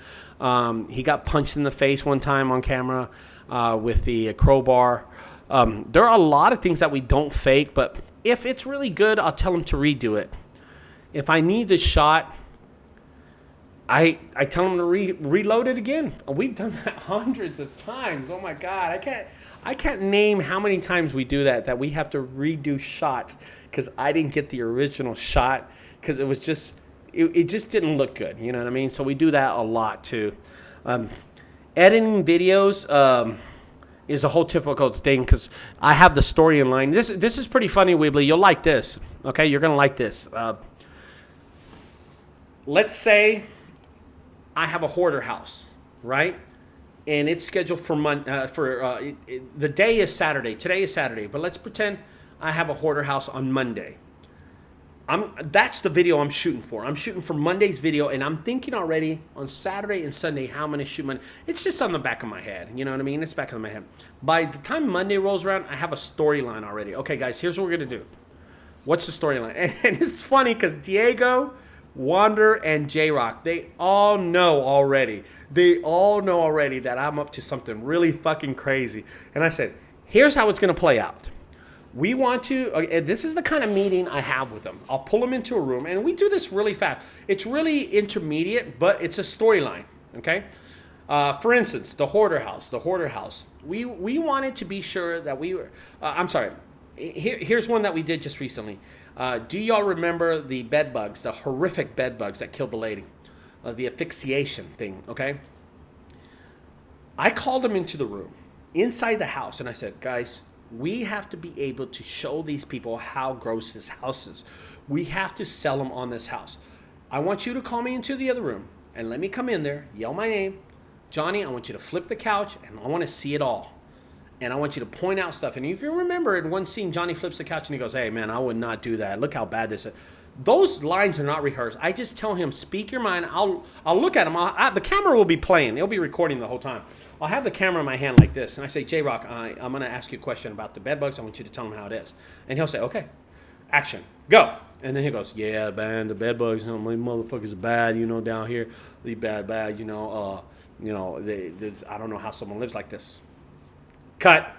He got punched in the face one time on camera with the crowbar. There are a lot of things that we don't fake. But if it's really good, I'll tell him to redo it. If I need the shot, I tell them to reload it again. We've done that hundreds of times. Oh my God, I can't name how many times we do that we have to redo shots because I didn't get the original shot because it was just it just didn't look good. You know what I mean? So we do that a lot too. Editing videos is a whole typical thing because I have the story in line. This is pretty funny, Weebly. You'll like this. Okay, you're gonna like this. Let's say I have a hoarder house, right? And it's scheduled for the day is Saturday. Today is Saturday, but let's pretend I have a hoarder house on Monday. That's the video I'm shooting for. I'm shooting for Monday's video, and I'm thinking already on Saturday and Sunday how I'm going to shoot Monday. It's just on the back of my head. You know what I mean? It's back of my head. By the time Monday rolls around, I have a storyline already. Okay, guys, here's what we're going to do. What's the storyline? And it's funny because Diego, Wander, and J-Rock, they all know already. They all know already that I'm up to something really fucking crazy. And I said, here's how it's going to play out. We want to, this is the kind of meeting I have with them. I'll pull them into a room, and we do this really fast. It's really intermediate, but it's a storyline, okay? For instance, the hoarder house. We wanted to be sure that we were, here's one that we did just recently. Do y'all remember the bed bugs, the horrific bed bugs that killed the lady? The asphyxiation thing, okay? I called them into the room, inside the house, and I said, guys, we have to be able to show these people how gross this house is. We have to sell them on this house. I want you to call me into the other room and let me come in there, yell my name. Johnny, I want you to flip the couch, and I want to see it all. And I want you to point out stuff. And if you remember in one scene, Johnny flips the couch and he goes, hey, man, I would not do that. Look how bad this is. Those lines are not rehearsed. I just tell him, speak your mind. I'll look at him. The camera will be playing. It'll be recording the whole time. I'll have the camera in my hand like this. And I say, J-Rock, I'm going to ask you a question about the bed bugs. I want you to tell him how it is. And he'll say, okay, action, go. And then he goes, yeah, man, the bed bugs, my motherfuckers are bad, down here. They bad, I don't know how someone lives like this. Cut.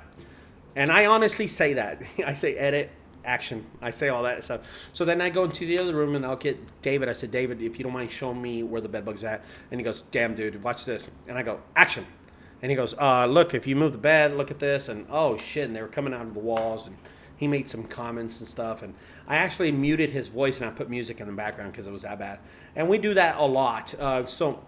And I honestly say that. I say edit, action. I say all that stuff. So then I go into the other room and I'll get David. I said, David, if you don't mind showing me where the bed bug's at. And he goes, damn, dude, watch this. And I go, action. And he goes, look, if you move the bed, look at this. And oh, shit. And they were coming out of the walls. And he made some comments and stuff. And I actually muted his voice and I put music in the background because it was that bad. And we do that a lot. So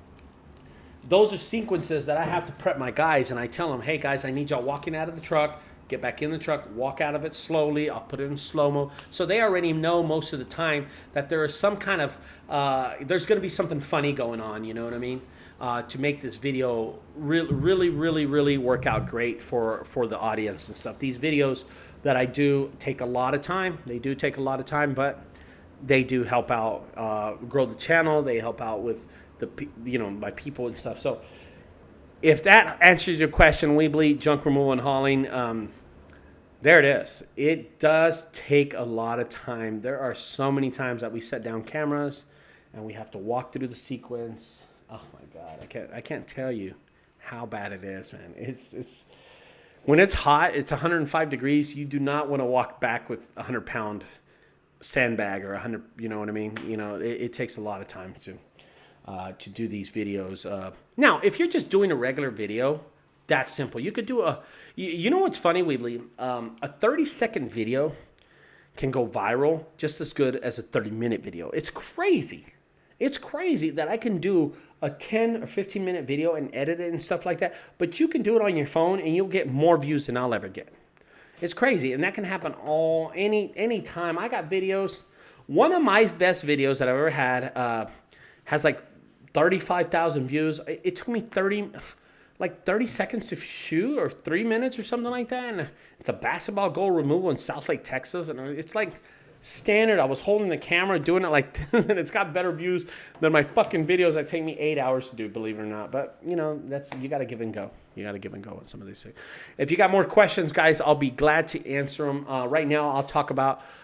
those are sequences that I have to prep my guys. And I tell them, hey, guys, I need y'all walking out of the truck. get back in the truck, walk out of it slowly. I'll put it in slow-mo. So they already know most of the time that there is some kind of, there's going to be something funny going on, you know what I mean? To make this video really work out great for the audience and stuff. These videos that I do take a lot of time. They do take a lot of time, but they do help out grow the channel. They help out with my people and stuff. So if that answers your question, Weebly, junk removal and hauling, there it is. It does take a lot of time. There are so many times that we set down cameras and we have to walk through the sequence. Oh my God, I can't tell you how bad it is, man. It's when it's hot, it's 105 degrees. You do not want to walk back with a 100-pound sandbag or 100. You know what I mean? It takes a lot of time to do these videos. Now, if you're just doing a regular video, that's simple. You could do you know what's funny, Weebly? A 30-second video can go viral just as good as a 30-minute video. It's crazy. It's crazy that I can do a 10 or 15-minute video and edit it and stuff like that, but you can do it on your phone and you'll get more views than I'll ever get. It's crazy, and that can happen any time. I got videos. One of my best videos that I've ever had has like 35,000 views. It took me 30 seconds to shoot, or 3 minutes or something like that. And it's a basketball goal removal in South Lake, Texas. And it's like standard. I was holding the camera, doing it like this, and it's got better views than my fucking videos that take me 8 hours to do, believe it or not. But, you got to give and go. You got to give and go on some of these things. If you got more questions, guys, I'll be glad to answer them. Right now,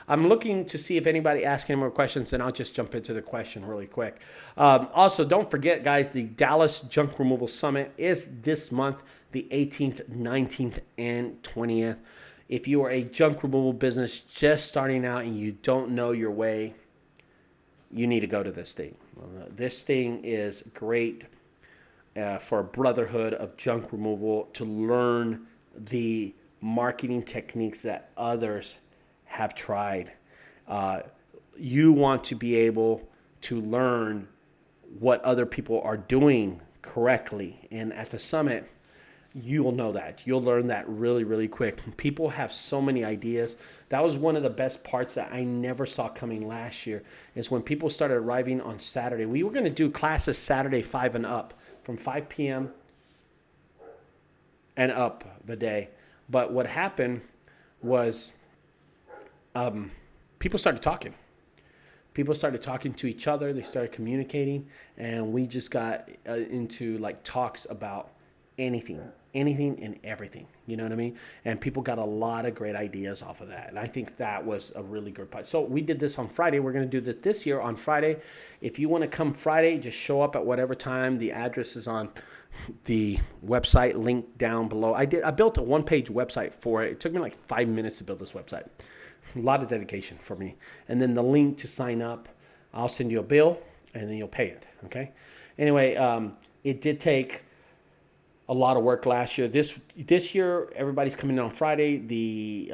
I'm looking to see if anybody asks any more questions, and I'll just jump into the question really quick. Also, don't forget, guys, the Dallas Junk Removal Summit is this month, the 18th, 19th, and 20th. If you are a junk removal business just starting out and you don't know your way, you need to go to this thing. This thing is great for a brotherhood of junk removal, to learn the marketing techniques that others have tried. You want to be able to learn what other people are doing correctly. And at the summit, you'll know that. You'll learn that really quick. People have so many ideas. That was one of the best parts that I never saw coming last year, is when people started arriving on Saturday. We were going to do classes Saturday 5 and up, from 5 p.m. and up the day. But what happened was people started talking. People started talking to each other. They started communicating. And we just got into like talks about anything and everything, you know what I mean? And people got a lot of great ideas off of that. And I think that was a really good part. So we did this on Friday. We're going to do this year on Friday. If you want to come Friday, just show up at whatever time. The address is on the website, link down below. I built a one-page website for it. It took me like 5 minutes to build this website. A lot of dedication for me. And then the link to sign up, I'll send you a bill and then you'll pay it, okay? Anyway, it did take a lot of work last year. This year, everybody's coming in on Friday. The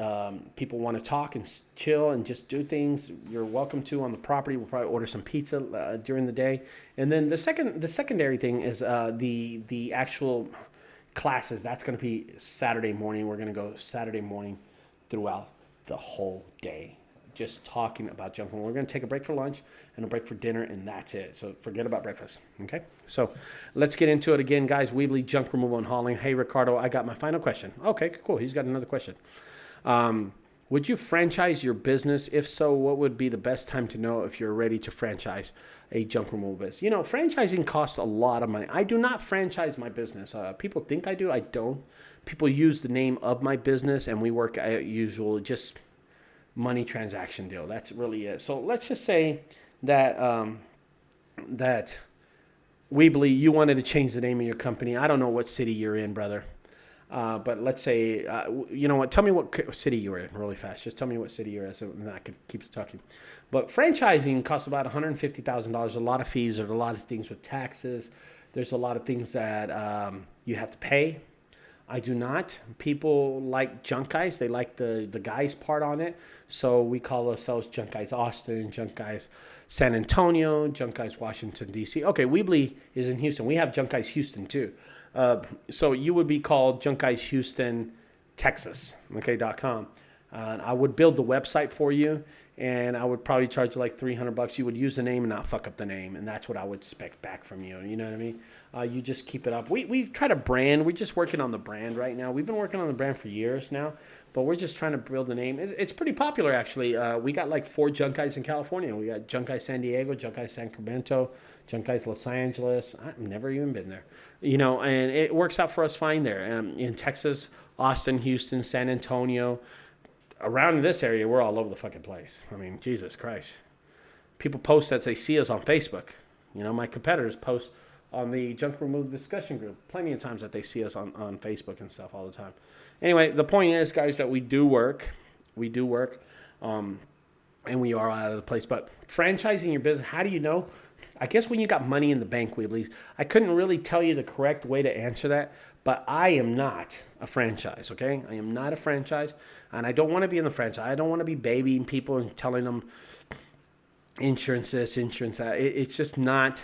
people want to talk and chill and just do things. You're welcome to on the property. We'll probably order some pizza during the day. And then the secondary thing is the actual classes. That's going to be Saturday morning. We're going to go Saturday morning throughout the whole day, just talking about junk removal. We're going to take a break for lunch and a break for dinner, and that's it. So forget about breakfast, okay? So let's get into it again, guys. Weebly, junk removal and hauling. Hey, Ricardo, I got my final question. Okay, cool. He's got another question. Would you franchise your business? If so, what would be the best time to know if you're ready to franchise a junk removal business? You know, franchising costs a lot of money. I do not franchise my business. People think I do. I don't. People use the name of my business, and we work at usual just money transaction deal. That's really it. So let's just say that that Weebly, you wanted to change the name of your company. I don't know what city you're in, brother. But let's say, you know what? Tell me what city you're in really fast. Just tell me what city you're in, and then I could keep talking. But franchising costs about $150,000. A lot of fees. There's a lot of things with taxes. There's a lot of things that you have to pay. I do not. People like Junk Guys. They like the guys part on it. So we call ourselves Junk Guys Austin, Junk Guys San Antonio, Junk Guys Washington, D.C. Okay, Weebly is in Houston. We have Junk Guys Houston too. So you would be called Junk Guys Houston Texas, okay, .com. And I would build the website for you, and I would probably charge you like $300. You would use the name and not fuck up the name, and that's what I would expect back from you. You know what I mean? You just keep it up. We try to brand. We're just working on the brand right now. We've been working on the brand for years now, but we're just trying to build a name. It's pretty popular, actually. We got like 4 Junk Guys in California. We got Junk Guys San Diego, Junk Guys San Clemente, Junk Guys Los Angeles. I've never even been there. You know, and it works out for us fine there. In Texas, Austin, Houston, San Antonio, around this area, we're all over the fucking place. I mean, Jesus Christ. People post that they see us on Facebook. You know, my competitors post on the Junk Removal discussion group plenty of times that they see us on Facebook and stuff all the time. Anyway, the point is, guys, that we do work. We do work. And we are out of the place. But franchising your business, how do you know? I guess when you got money in the bank, Weeblies. I couldn't really tell you the correct way to answer that. But I am not a franchise, okay? I am not a franchise, and I don't want to be in the franchise. I don't want to be babying people and telling them insurance this, insurance that. It's just not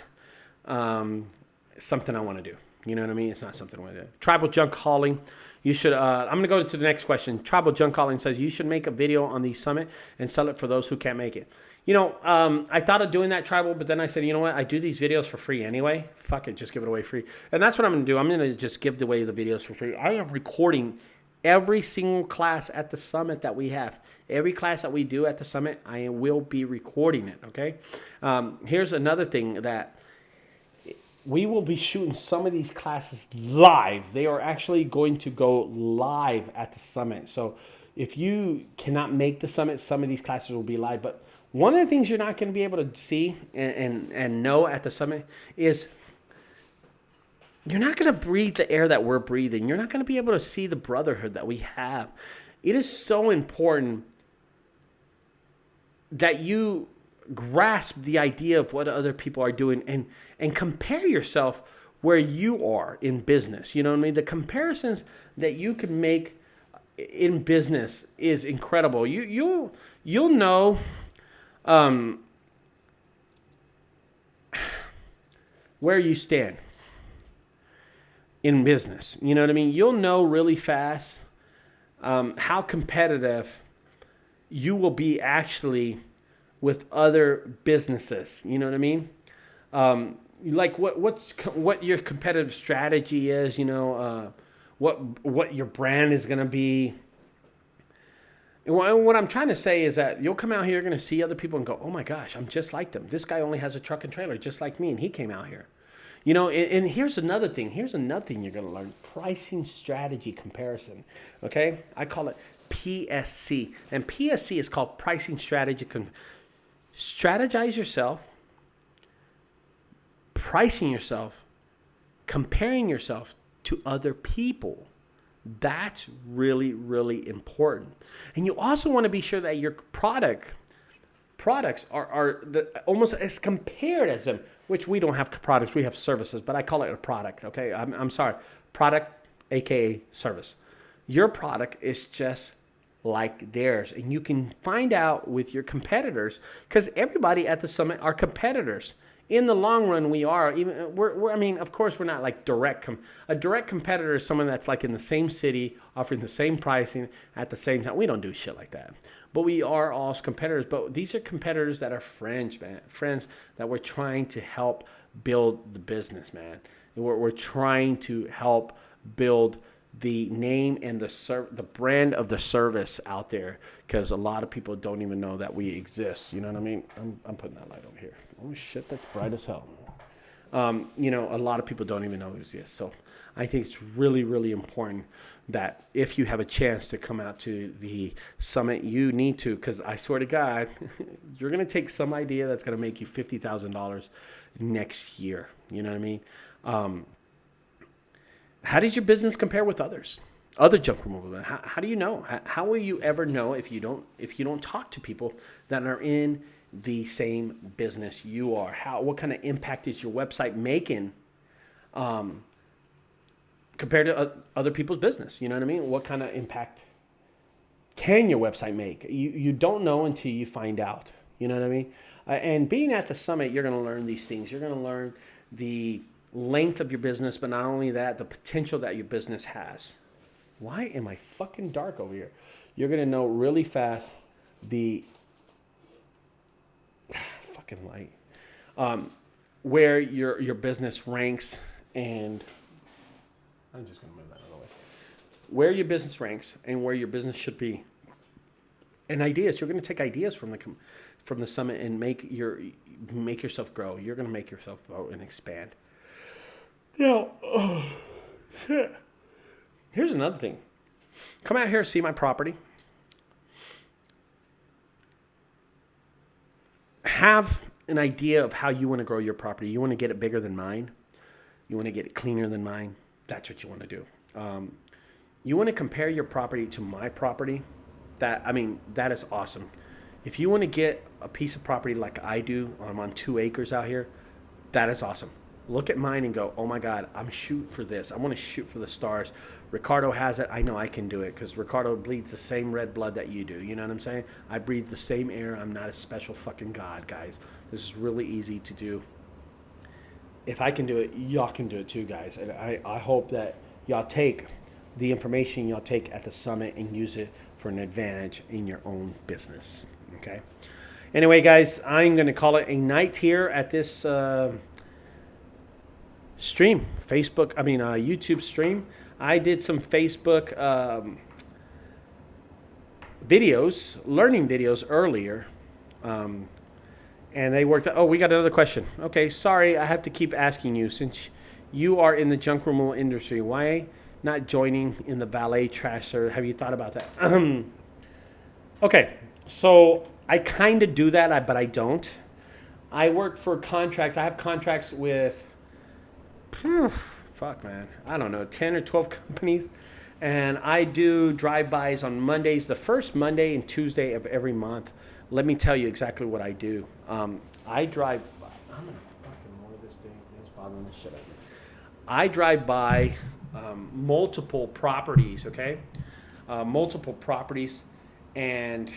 something I want to do. You know what I mean? It's not something I want to do. Tribal junk hauling. You should. I'm going to go to the next question. Tribal junk hauling says you should make a video on the summit and sell it for those who can't make it. You know, I thought of doing that, Tribal, but then I said, you know what? I do these videos for free anyway. Fuck it, just give it away free. And that's what I'm going to do. I'm going to just give away the videos for free. I am recording every single class at the summit that we have. Every class that we do at the summit, I will be recording it, okay? Here's another thing that we will be shooting some of these classes live. They are actually going to go live at the summit. So if you cannot make the summit, some of these classes will be live. But one of the things you're not going to be able to see and know at the summit is you're not going to breathe the air that we're breathing. You're not going to be able to see the brotherhood that we have. It is so important that you grasp the idea of what other people are doing and compare yourself where you are in business. You know what I mean? The comparisons that you can make in business is incredible. You'll know where you stand in business. You know what I mean? You'll know really fast how competitive you will be actually with other businesses. You know what I mean? Like what your competitive strategy is, you know, what your brand is going to be. And what I'm trying to say is that you'll come out here, you're going to see other people and go, oh my gosh, I'm just like them. This guy only has a truck and trailer just like me, and he came out here. You know, and here's another thing. Here's another thing you're going to learn. Pricing strategy comparison. Okay? I call it PSC. And PSC is called pricing strategy. Strategize yourself, pricing yourself, comparing yourself to other people. That's really, really important. And you also want to be sure that your products are almost as compared as them, which we don't have products, we have services, but I call it a product, okay? I'm sorry, product, aka service. Your product is just like theirs, and you can find out with your competitors, because everybody at the summit are competitors. In the long run, we are. I mean, of course, we're not like a direct competitor is someone that's like in the same city, offering the same pricing at the same time. We don't do shit like that. But we are all competitors. But these are competitors that are friends, man. Friends that we're trying to help build the business, man. We're trying to help build the name and the brand of the service out there, because a lot of people don't even know that we exist. You know what I mean? I'm putting that light over here. Oh shit, that's bright as hell. You know, a lot of people don't even know we exist. So I think it's really, really important that if you have a chance to come out to the summit, you need to, because I swear to God, you're going to take some idea that's going to make you $50,000 next year. You know what I mean? How does your business compare with other junk removal? How do you know? How will you ever know if you don't talk to people that are in the same business you are? What kind of impact is your website making compared to other people's business? You know what I mean? What kind of impact can your website make? You don't know until you find out. You know what I mean? And being at the summit, you're going to learn these things. You're going to learn the length of your business, but not only that, the potential that your business has. Why am I fucking dark over here? You're going to know really fast the fucking light. Where your business ranks, and I'm just going to move that out of the way. Where your business ranks and where your business should be. And ideas. You're going to take ideas from the summit and make yourself grow. You're going to make yourself grow and expand. Now, shit. Here's another thing. Come out here, see my property. Have an idea of how you want to grow your property. You want to get it bigger than mine. You want to get it cleaner than mine. That's what you want to do. You want to compare your property to my property. That is awesome. If you want to get a piece of property like I do, I'm on 2 acres out here, that is awesome. Look at mine and go, oh my God, I'm shooting for this. I want to shoot for the stars. Ricardo has it. I know I can do it because Ricardo bleeds the same red blood that you do. You know what I'm saying? I breathe the same air. I'm not a special fucking God, guys. This is really easy to do. If I can do it, y'all can do it too, guys. And I hope that y'all take the information y'all take at the summit and use it for an advantage in your own business. Okay? Anyway, guys, I'm going to call it a night here at this stream, YouTube stream. I did some Facebook videos, learning videos earlier, and they worked out. Oh, we got another question. Okay, sorry, I have to keep asking you, since you are in the junk removal industry, why not joining in the valet trash service? Have you thought about that? Okay, so I kind of do that, but I don't. I work for contracts. I have contracts with I don't know, 10 or 12 companies. And I do drive-bys on Mondays, the first Monday and Tuesday of every month. Let me tell you exactly what I do. I drive by. I'm going to fucking lower this thing. It's bothering the shit out of me. I drive by multiple properties, okay? Multiple properties. And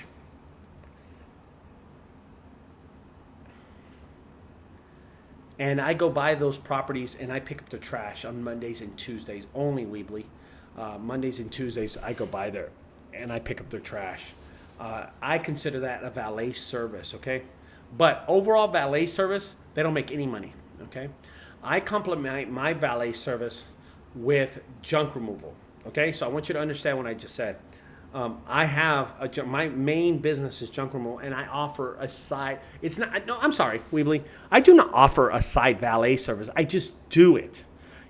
I go by those properties and I pick up the trash on Mondays and Tuesdays, only Weebly. Mondays and Tuesdays, I go by there and I pick up their trash. I consider that a valet service, okay? But overall valet service, they don't make any money, okay? I complement my valet service with junk removal, okay? So I want you to understand what I just said. I have my main business is junk removal, and I offer a side. It's not. No, I'm sorry, Weebly. I do not offer a side valet service. I just do it.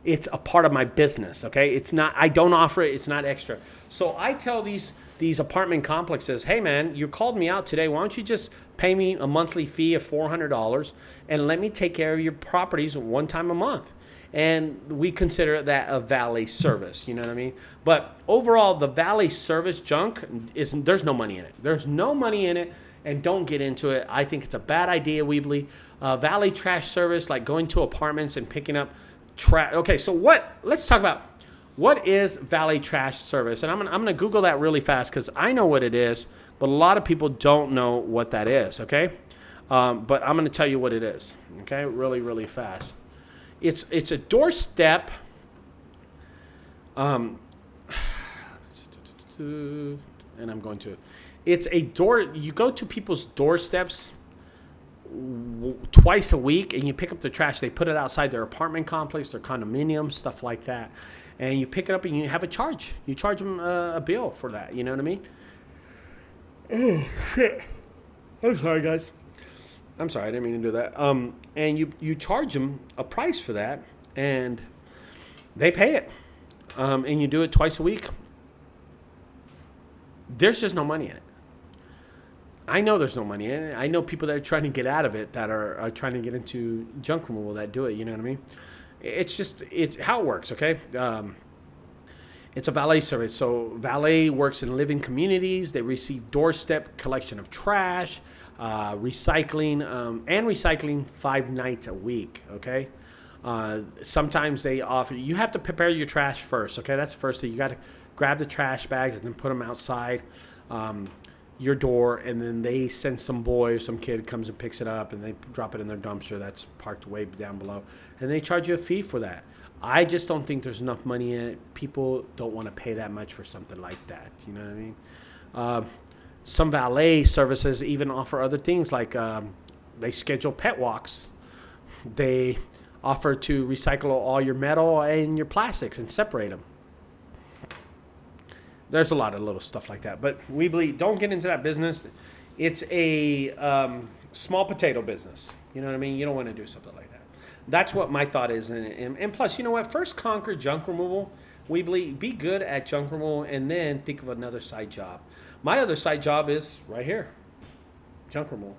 It's a part of my business. Okay, it's not. I don't offer it. It's not extra. So I tell these apartment complexes, hey man, you called me out today. Why don't you just pay me a monthly fee of $400 and let me take care of your properties one time a month? And we consider that a valet service, you know what I mean? But overall, the valet service junk there's no money in it. There's no money in it, and don't get into it. I think it's a bad idea, Weebly. Valet trash service, like going to apartments and picking up trash. Okay, so let's talk about what is valet trash service. And I'm gonna Google that really fast because I know what it is, but a lot of people don't know what that is, okay? But I'm gonna tell you what it is, okay? Really, really fast. It's a doorstep. And I'm going to. It's a door. You go to people's doorsteps twice a week, and you pick up the trash. They put it outside their apartment complex, their condominiums, stuff like that. And you pick it up, and you have a charge. You charge them a bill for that. You know what I mean? Oh shit! I'm sorry, guys. I'm sorry, I didn't mean to do that. And you charge them a price for that, and they pay it. And you do it twice a week. There's just no money in it. I know there's no money in it. I know people that are trying to get out of it, that are trying to get into junk removal, that do it. You know what I mean? It's how it works, okay? It's a valet service. So valet works in living communities. They receive doorstep collection of trash, recycling 5 nights a week, okay? Sometimes they offer, you have to prepare your trash first, okay? That's the first thing. You got to grab the trash bags and then put them outside. your door, and then they send some boy or some kid comes and picks it up, and they drop it in their dumpster that's parked way down below, and they charge you a fee for that. I just don't think there's enough money in it. People don't want to pay that much for something like that. You know what I mean? Some valet services even offer other things, like they schedule pet walks. They offer to recycle all your metal and your plastics and separate them. There's a lot of little stuff like that. But we believe, don't get into that business. It's a small potato business. You know what I mean? You don't want to do something like that. That's what my thought is. And plus, you know what? First conquer junk removal. We believe, be good at junk removal, and then think of another side job. My other side job is right here. Junk removal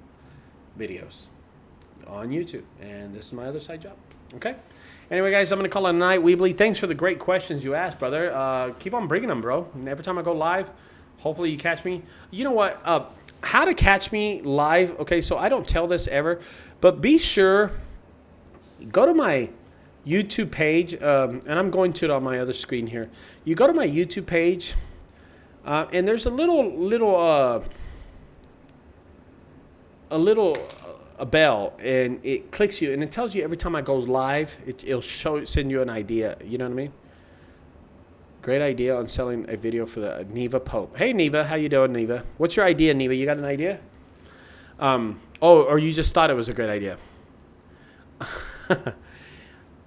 videos on YouTube. And this is my other side job. Okay? Anyway, guys, I'm going to call it a night. Weebly, thanks for the great questions you asked, brother. Keep on bringing them, bro. And every time I go live, hopefully you catch me. You know what? How to catch me live. Okay, so I don't tell this ever, but be sure, go to my YouTube page, and I'm going to it on my other screen here. You go to my YouTube page, and there's a bell, and it clicks you, and it tells you every time I go live, it'll send you an idea. You know what I mean? Great idea on selling a video for the Neva Pope. Hey, Neva, how you doing, Neva? What's your idea, Neva? You got an idea? Or you just thought it was a great idea?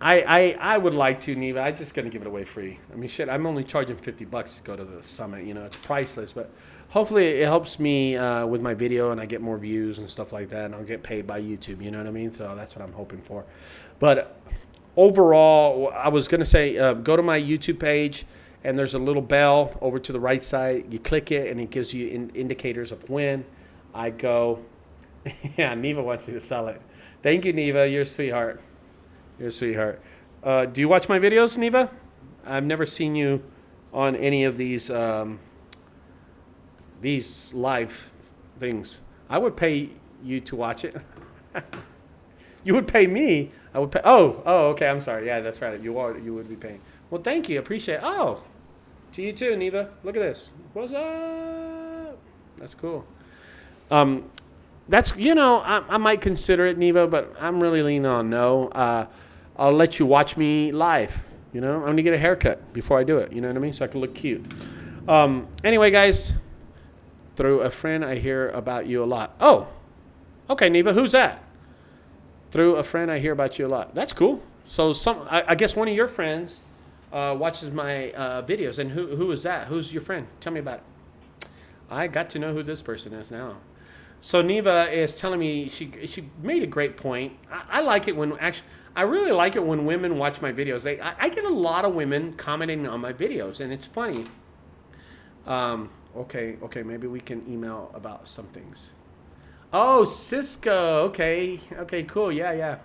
I would like to, Neva. I'm just gonna give it away free. I mean, shit, I'm only charging $50 to go to the summit. You know, it's priceless, but hopefully it helps me with my video, and I get more views and stuff like that, and I'll get paid by YouTube. You know what I mean? So that's what I'm hoping for. But overall, I was gonna say, go to my YouTube page, and there's a little bell over to the right side. You click it, and it gives you indicators of when I go. Yeah, Neva wants you to sell it. Thank you, Neva. You're a sweetheart. You're a sweetheart. Do you watch my videos, Neva? I've never seen you on any of these live things. I would pay you to watch it. You would pay me. I would pay. Oh, okay. I'm sorry. Yeah, that's right. You would be paying. Well, thank you. Appreciate it. Oh, to you too, Neva. Look at this. What's up? That's cool. That's, you know, I might consider it, Neva, but I'm really leaning on no. I'll let you watch me live. You know, I'm going to get a haircut before I do it. You know what I mean? So I can look cute. Anyway, guys, through a friend, I hear about you a lot. Oh, okay, Neva, who's that? Through a friend, I hear about you a lot. That's cool. So I guess one of your friends watches my videos. And who is that? Who's your friend? Tell me about it. I got to know who this person is now. So Neva is telling me, she made a great point. I like it when, actually, I really like it when women watch my videos. I get a lot of women commenting on my videos, and it's funny. Okay, maybe we can email about some things. Oh, Cisco. Okay, cool. Yeah.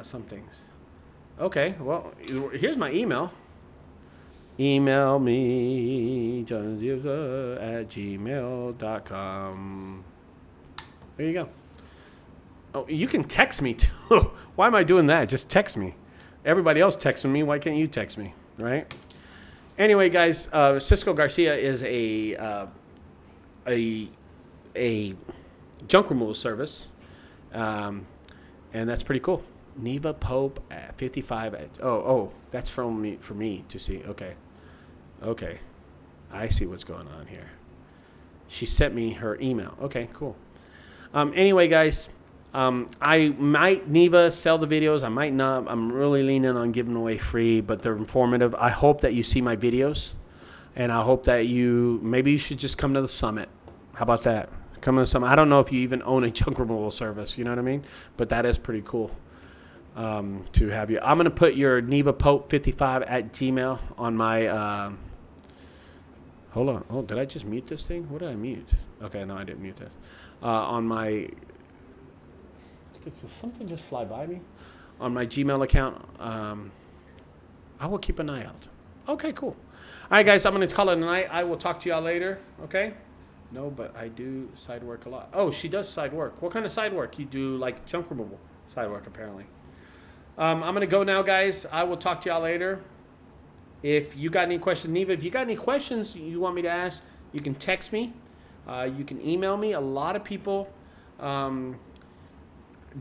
Some things. Okay, well, here's my email. Email me, junkguysdfw@gmail.com. There you go. Oh, you can text me too. Why am I doing that? Just text me. Everybody else texting me. Why can't you text me? Right? Anyway, guys, Cisco Garcia is a junk removal service, and that's pretty cool. Neva Pope at 55. That's for me to see. Okay, I see what's going on here. She sent me her email. Okay, cool. Anyway, guys, I might, Neva, sell the videos. I might not. I'm really leaning on giving away free, but they're informative. I hope that you see my videos, and I hope that maybe you should just come to the summit. How about that? Come to the summit. I don't know if you even own a junk removal service. You know what I mean? But that is pretty cool to have you. I'm going to put your Neva Pope 55@gmail on my... hold on. Oh, did I just mute this thing? What did I mute? Okay, no, I didn't mute this. On my... Did something just fly by me? On my Gmail account. I will keep an eye out. Okay, cool. All right, guys, I'm going to call it a night. I will talk to y'all later, okay? No, but I do side work a lot. Oh, she does side work. What kind of side work? You do, like, junk removal side work, apparently. I'm going to go now, guys. I will talk to y'all later. If you got any questions, Neva, if you got any questions you want me to ask, you can text me. You can email me. A lot of people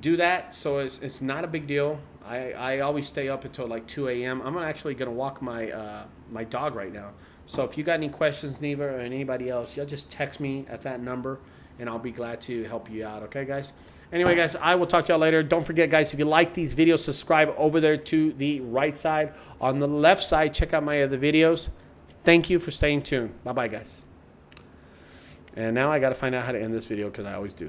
do that, so it's not a big deal. I always stay up until like 2 a.m. I'm actually going to walk my my dog right now. So if you got any questions, Neva, or anybody else, you'll just text me at that number, and I'll be glad to help you out. Okay, guys? Anyway, guys, I will talk to y'all later. Don't forget, guys, if you like these videos, subscribe over there to the right side. On the left side, check out my other videos. Thank you for staying tuned. Bye-bye, guys. And now I got to find out how to end this video because I always do.